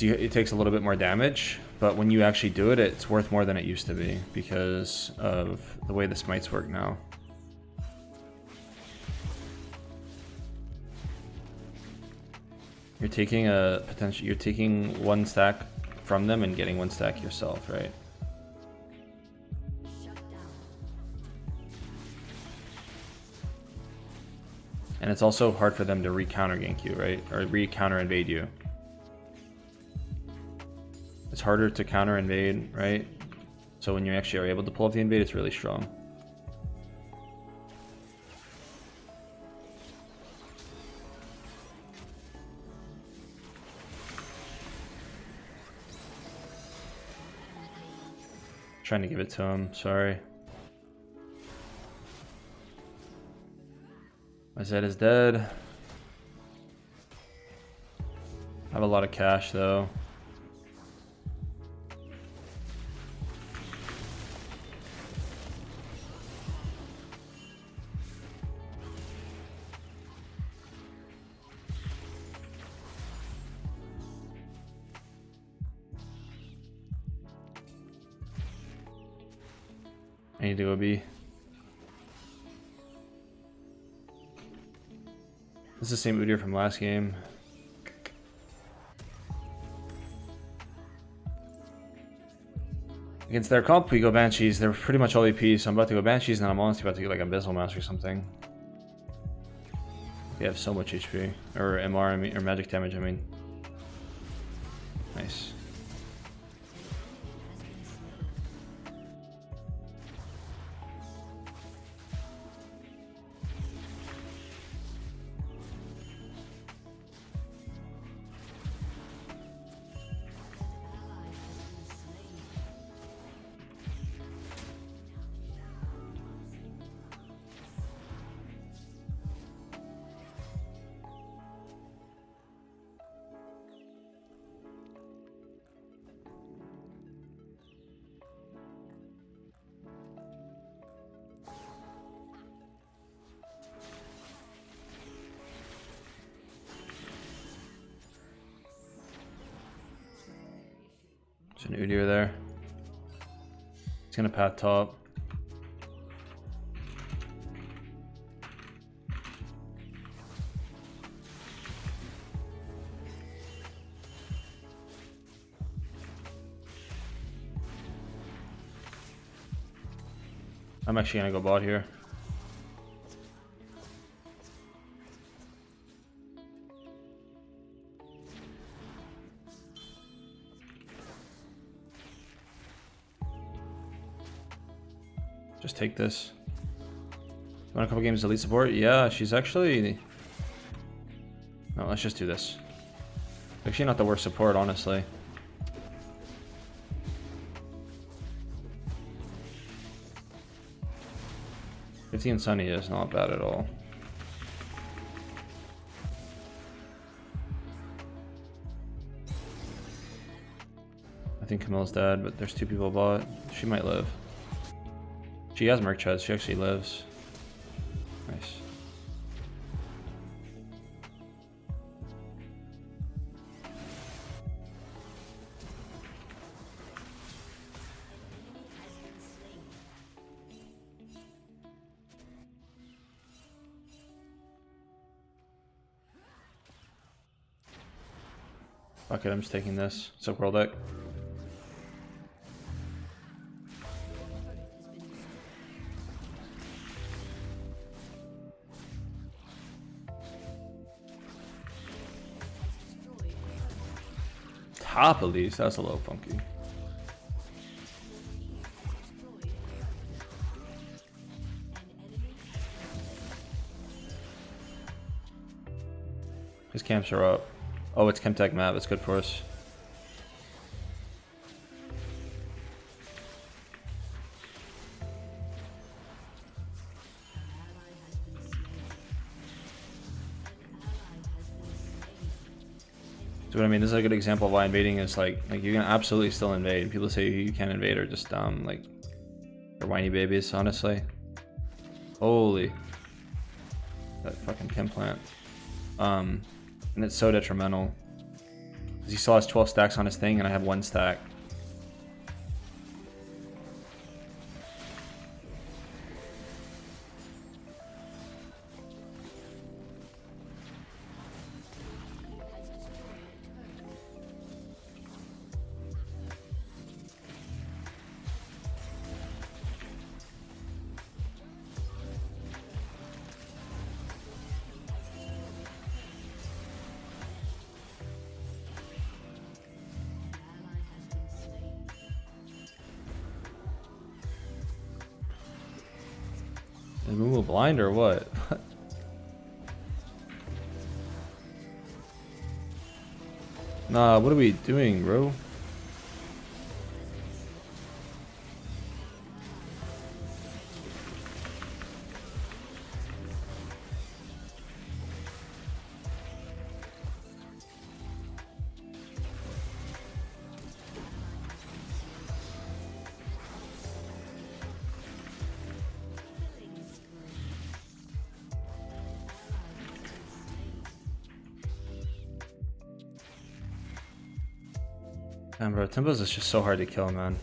it takes a little bit more damage, but when you actually do it, it's worth more than it used to be because of the way the smites work now. You're taking one stack from them and getting one stack yourself, right? And it's also hard for them to re-counter gank you, right? Or re-counter invade you. It's harder to counter invade, right? So when you actually are able to pull off the invade, it's really strong. Trying to give it to him, sorry. My Zed is dead. I have a lot of cash though. I need to go B. This is the same Udyr from last game. Against their comp, we go Banshees. They're pretty much all AP, so I'm about to go Banshees, and I'm honestly about to get like Abyssal Mask or something. They have so much HP. Or MR, I mean, or magic damage, I mean. Nice. There's an Udyr there. He's gonna path top. I'm actually gonna go bot here. Just take this. Want a couple games of lead support? Yeah, she's actually... No, let's just do this. Actually not the worst support, honestly. And Sunny is not bad at all. I think Camille's dead, but there's 2 people bot. She might live. She has Merc Chest, she actually lives. Nice. Fuck it, I'm just taking this. What's up, world deck? Top Elise, that's a little funky. His camps are up. Oh, it's Chemtech map. That's good for us. So what I mean, this is a good example of why invading is like you can absolutely still invade. People say you can't invade are just like they're whiny babies, honestly. Holy, that fucking chem plant. And it's so detrimental. Because he still has 12 stacks on his thing, and I have 1 stack. Is Moo blind or what? Nah, what are we doing, bro? Damn, bro, Timbos is just so hard to kill, man.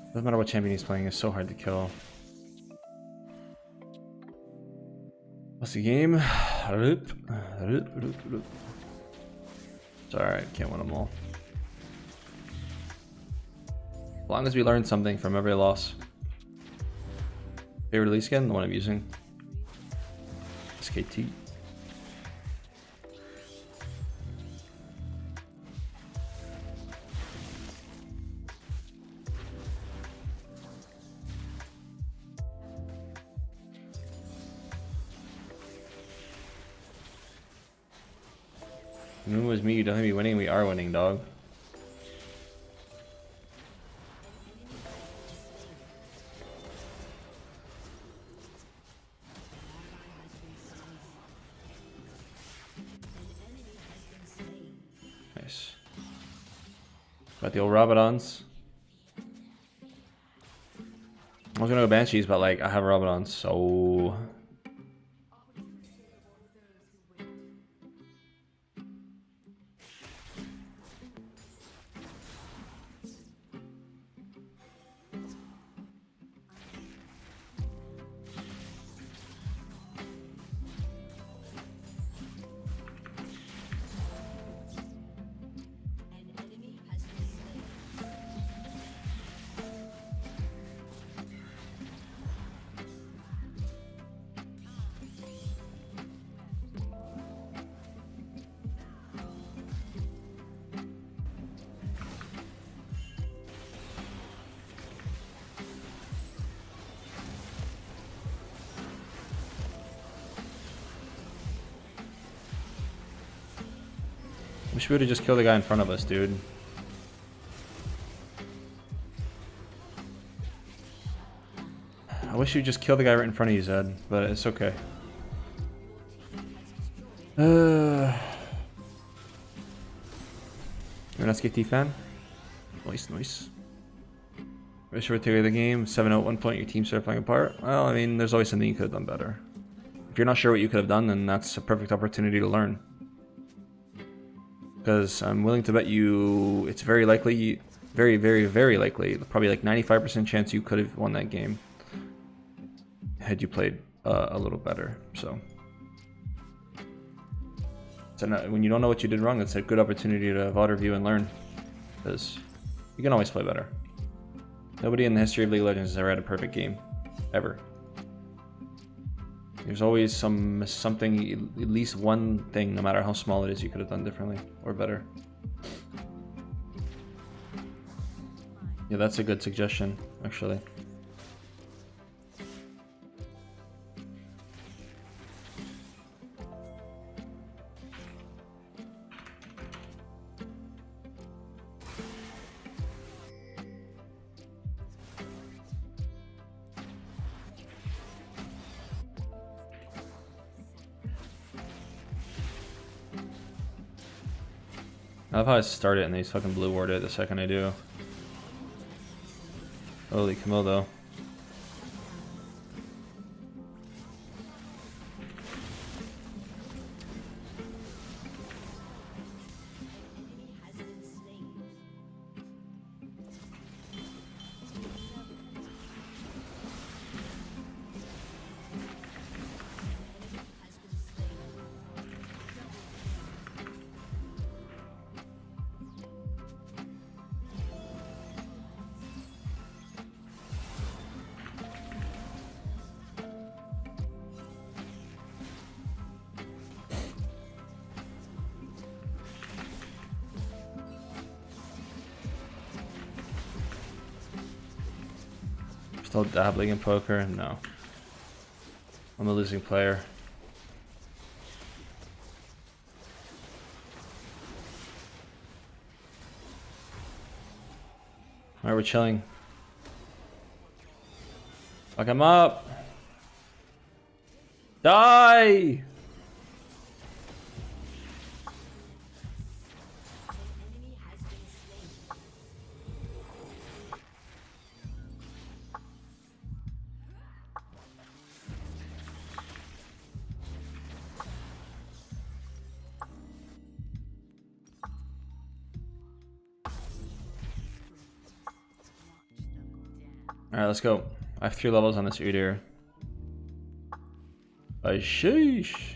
Doesn't matter what champion he's playing, it's so hard to kill. What's the game? It's alright, can't win them all. As long as we learn something from every loss. Favorite release skin? The one I'm using. SKT. Moon was me, you don't have me winning, we are winning, dog. Nice. Got the old Rabadons. I was gonna go Banshees, but like I have Rabadons, so We should be able to just kill the guy in front of us, dude. I wish you'd just kill the guy right in front of you, Zed, but it's okay. You're an SKT fan? Nice, nice. Wish you were taking the game 7-0 at one point, your team started falling apart. Well, I mean, there's always something you could have done better. If you're not sure what you could have done, then that's a perfect opportunity to learn. Because I'm willing to bet you it's very likely, very, very, very likely, probably like 95% chance you could have won that game had you played a little better. So when you don't know what you did wrong, it's a good opportunity to VOD review and learn. Because you can always play better. Nobody in the history of League of Legends has ever had a perfect game. Ever. There's always something, at least one thing, no matter how small it is, you could have done differently or better. Yeah, that's a good suggestion, actually. I love how I start it and they fucking blue ward it the second I do. Holy Camille though. Still dabbling in poker? No. I'm a losing player. Alright, we're chilling. Fuck him up! Die! Alright, let's go. I have 3 levels on this Udyr. Sheesh.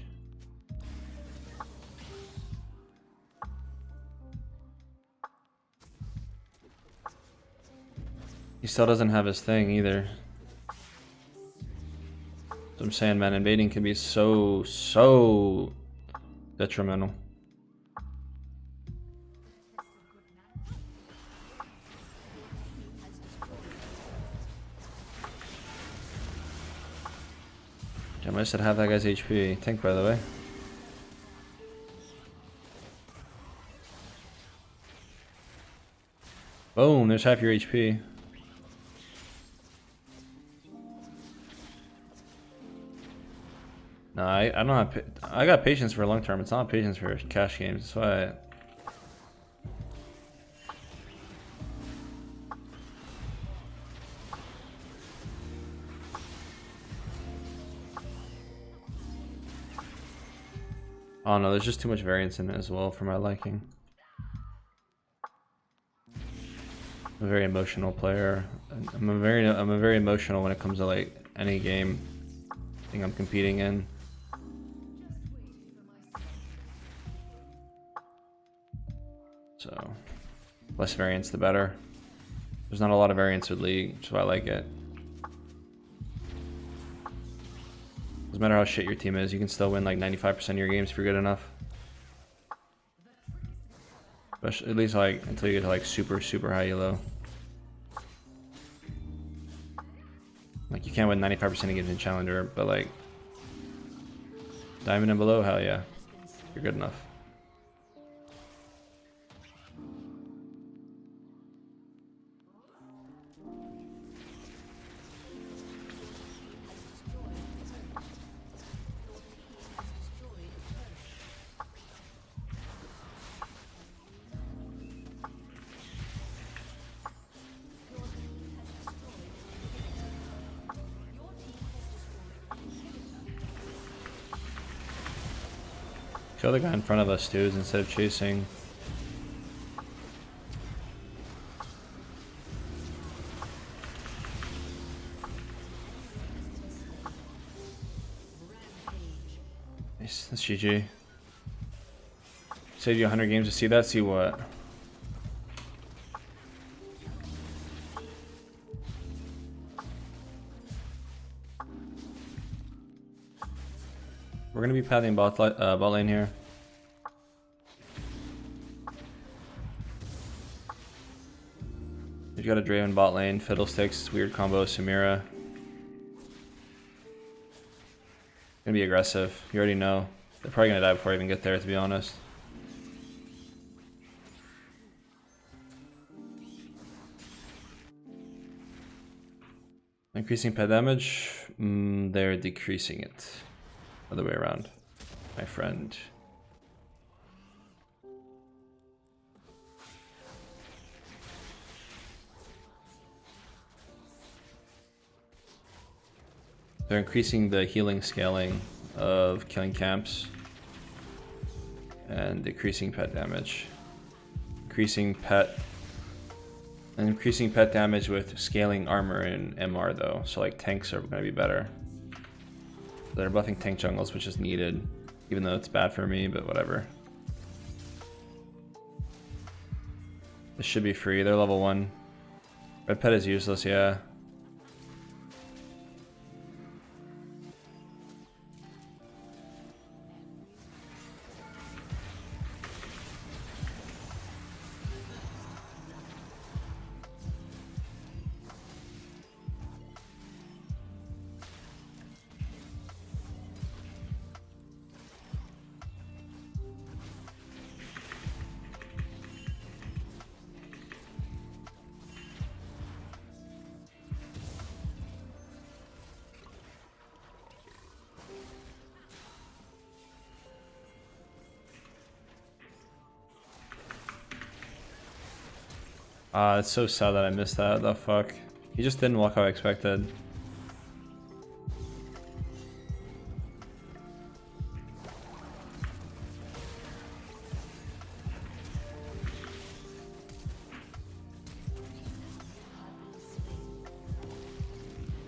He still doesn't have his thing either. So I'm saying, man, invading can be so detrimental. I might have that guy's HP. Tank, by the way. Boom, there's half your HP. No, I don't have. I got patience for long term. It's not patience for cash games. That's why. Oh no, there's just too much variance in it as well for my liking. I'm a very emotional player. I'm a very emotional when it comes to like any game thing I'm competing in. So less variance the better. There's not a lot of variance with League, which is why I like it. Doesn't matter how shit your team is, you can still win like 95% of your games if you're good enough. But at least like until you get to like super high elo. Like you can't win 95% of games in Challenger, but like Diamond and below, hell yeah. You're good enough. Kill the guy in front of us, dudes, instead of chasing. Nice, that's GG. Saved you 100 games to see that. See what? We're gonna be pathing bot lane here. We've got a Draven bot lane, Fiddlesticks, weird combo, Samira. Gonna be aggressive. You already know. They're probably gonna die before I even get there, to be honest. Increasing pet damage? They're decreasing it. Other way around, my friend. They're increasing the healing scaling of killing camps and decreasing pet damage. Increasing pet damage with scaling armor and MR though, so like tanks are gonna be better. They're buffing tank jungles, which is needed, even though it's bad for me, but whatever. This should be free, they're level 1. Red pet is useless, yeah. It's so sad that I missed that. The fuck? He just didn't walk how I expected.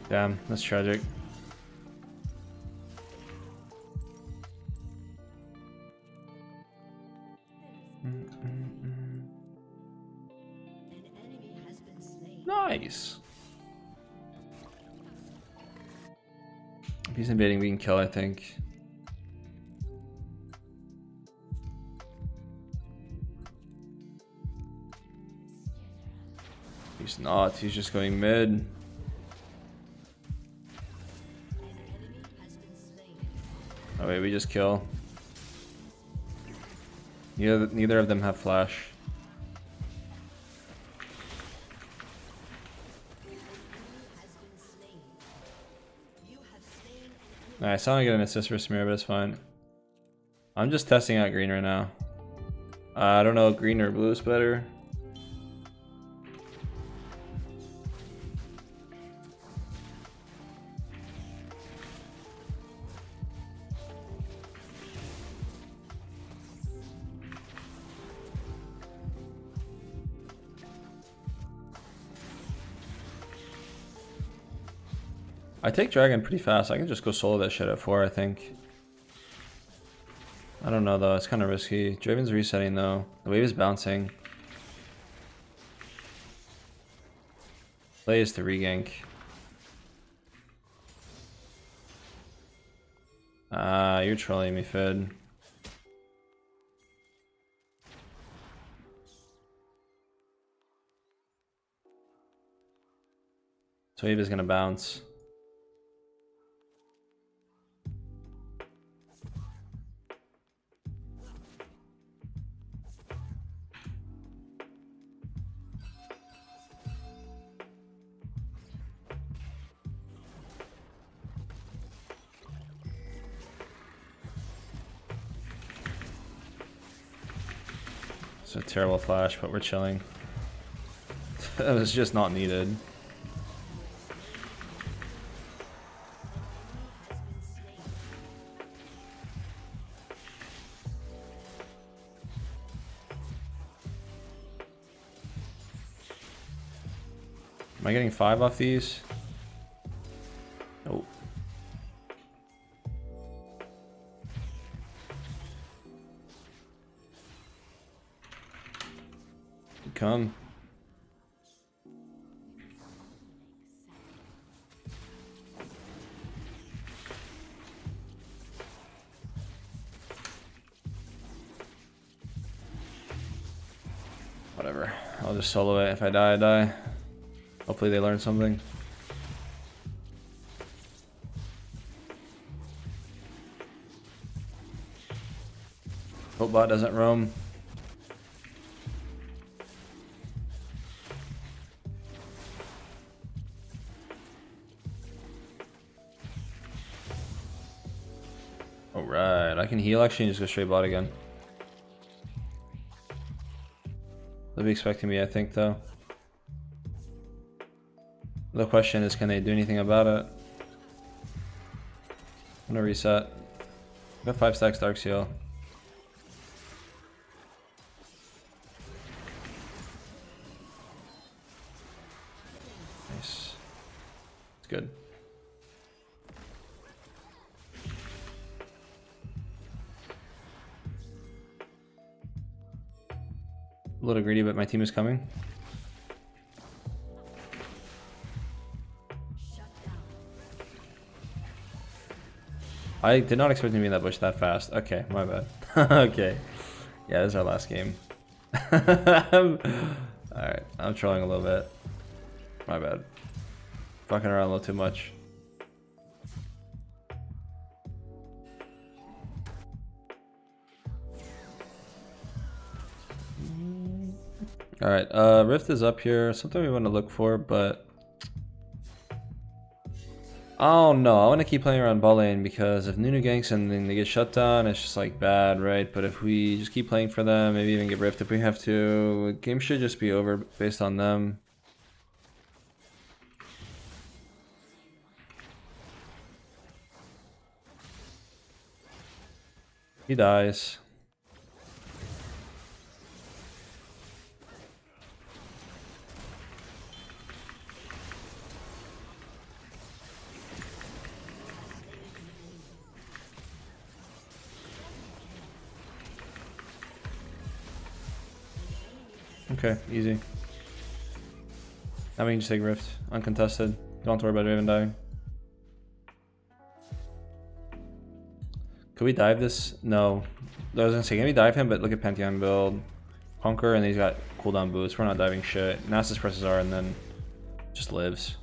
Damn, that's tragic. Nice. If he's invading, we can kill, I think. He's not, he's just going mid. Oh wait, we just kill. Neither of them have flash. Nice, I don't get an assist for Samira, but it's fine. I'm just testing out green right now. I don't know if green or blue is better. I take dragon pretty fast. I can just go solo that shit at 4, I think. I don't know though, it's kind of risky. Draven's resetting though. The wave is bouncing. Play is to regank. You're trolling me, Fid. So wave is gonna bounce. It's a terrible flash, but we're chilling. That was just not needed. Am I getting 5 off these? Nope. Come. Whatever. I'll just solo it. If I die, I die. Hopefully they learn something. Hope bot doesn't roam. Alright, I can heal actually and just go straight bot again. They'll be expecting me, I think, though. The question is, can they do anything about it? I'm gonna reset. Got 5 stacks Dark Seal. Nice. It's good. A little greedy, but my team is coming. I did not expect him to be in that bush that fast. Okay, my bad. Okay. Yeah, this is our last game. Alright, I'm trolling a little bit. My bad. Fucking around a little too much. Alright, Rift is up here. Something we want to look for, but oh no, I want to keep playing around ball lane because if Nunu ganks and then they get shut down, it's just like bad, right? But if we just keep playing for them, maybe even get Rift if we have to, the game should just be over based on them. He dies. Okay, easy. Now we can just take Rift, uncontested. Don't have to worry about Raven dying. Could we dive this? No. I was gonna say, can we dive him? But look at Pantheon build. Punker, and he's got cooldown boots. We're not diving shit. Nasus presses R and then just lives.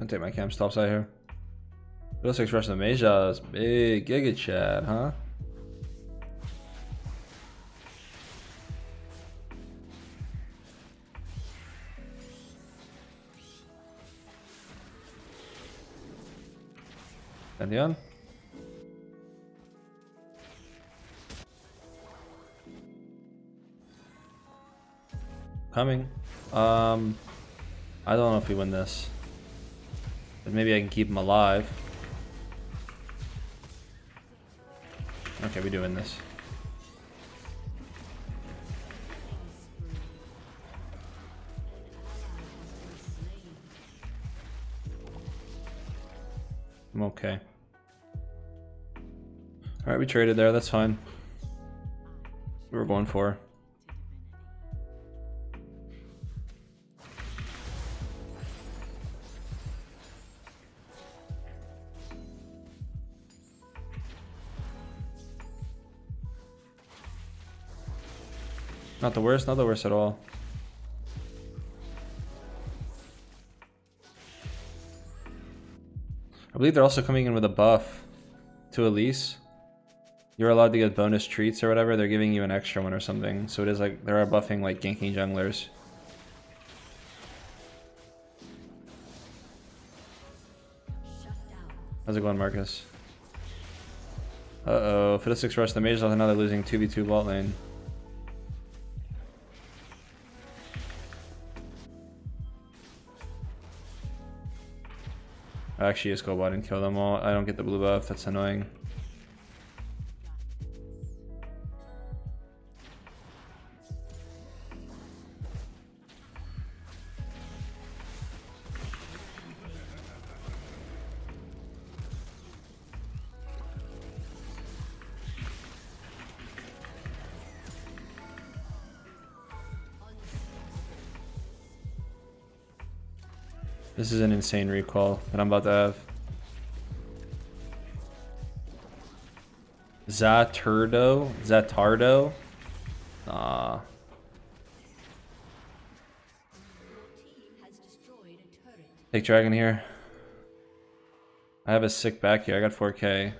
I'm gonna take my camp stops out here. It looks like rushing the mage jaws. Big Giga Chad, huh? Pantheon? Coming. I don't know if we win this. But maybe I can keep him alive. Okay, we do win this. I'm okay. Alright, we traded there, that's fine. We were going for. Not the worst, not the worst at all. I believe they're also coming in with a buff to Elise. You're allowed to get bonus treats or whatever. They're giving you an extra one or something. So it is like, they are buffing like ganking junglers. How's it going, Marcus? Uh-oh, Fiddlesticks rush the mage, now they're losing 2v2 bot lane. I actually just go bot and kill them all. I don't get the blue buff. That's annoying. This is an insane recall that I'm about to have. Zatardo? Nah. Take dragon here. I have a sick back here. I got 4K.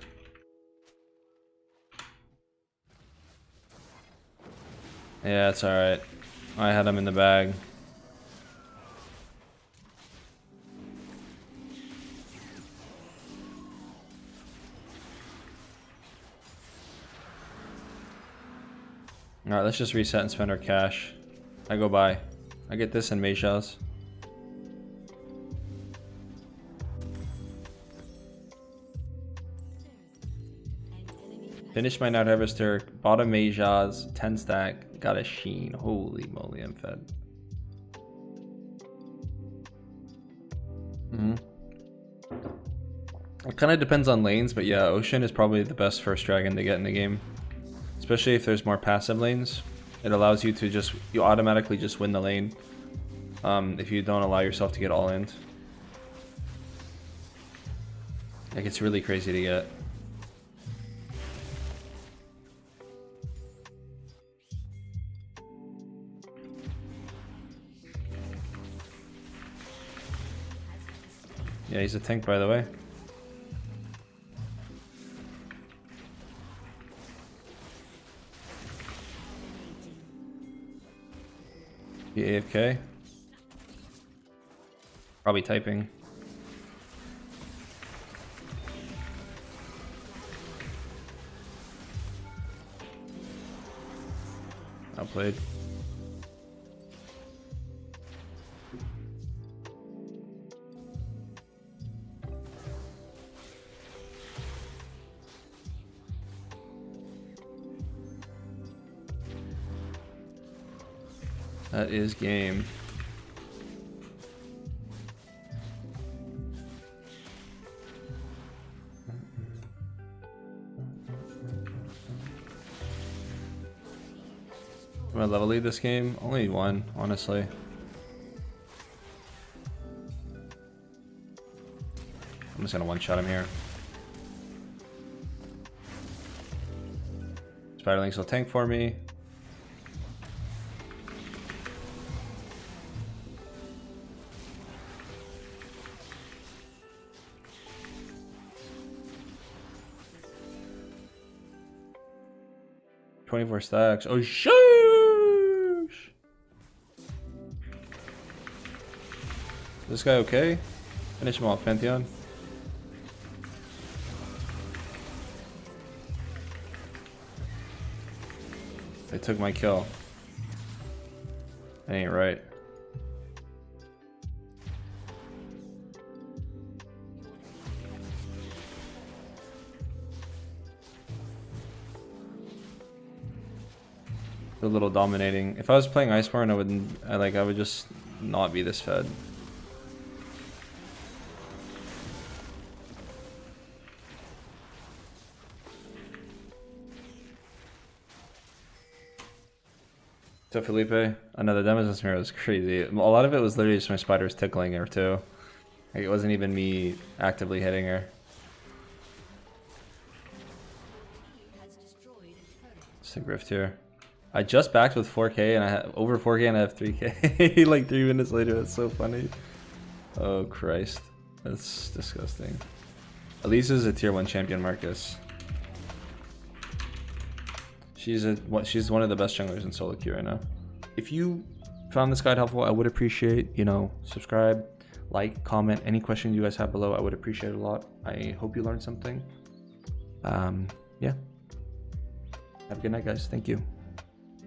Yeah, it's alright. I had him in the bag. Alright, let's just reset and spend our cash. I go buy. I get this and Meisha's. Finished my Night Harvester, bought a Meisha's, 10 stack, got a Sheen. Holy moly, I'm fed. It kind of depends on lanes, but yeah, Ocean is probably the best first dragon to get in the game. Especially if there's more passive lanes. It allows you to just, you automatically just win the lane. If you don't allow yourself to get all in. Like, it's really crazy to get. Yeah, he's a tank, by the way. Be AFK. Probably typing. Outplayed. That is game. Am I level lead this game? Only one, honestly. I'm just gonna one-shot him here. Spiderlings will tank for me. $24 stacks. Oh, shoosh! This guy okay? Finish him off, Pantheon. They took my kill. That ain't right. A little dominating. If I was playing Iceborne, I would just not be this fed. So Felipe, another Demosyn's Mirror was crazy. A lot of it was literally just my spiders tickling her too. Like, it wasn't even me actively hitting her. Sick rift here. I just backed with 4K and I have over 4K and I have 3K like 3 minutes later. That's so funny. Oh Christ, that's disgusting. Elise is a tier 1 champion, Marcus. She's one of the best junglers in solo queue right now. If you found this guide helpful, I would appreciate, subscribe, like, comment, any questions you guys have below. I would appreciate it a lot. I hope you learned something. Yeah. Have a good night, guys. Thank you.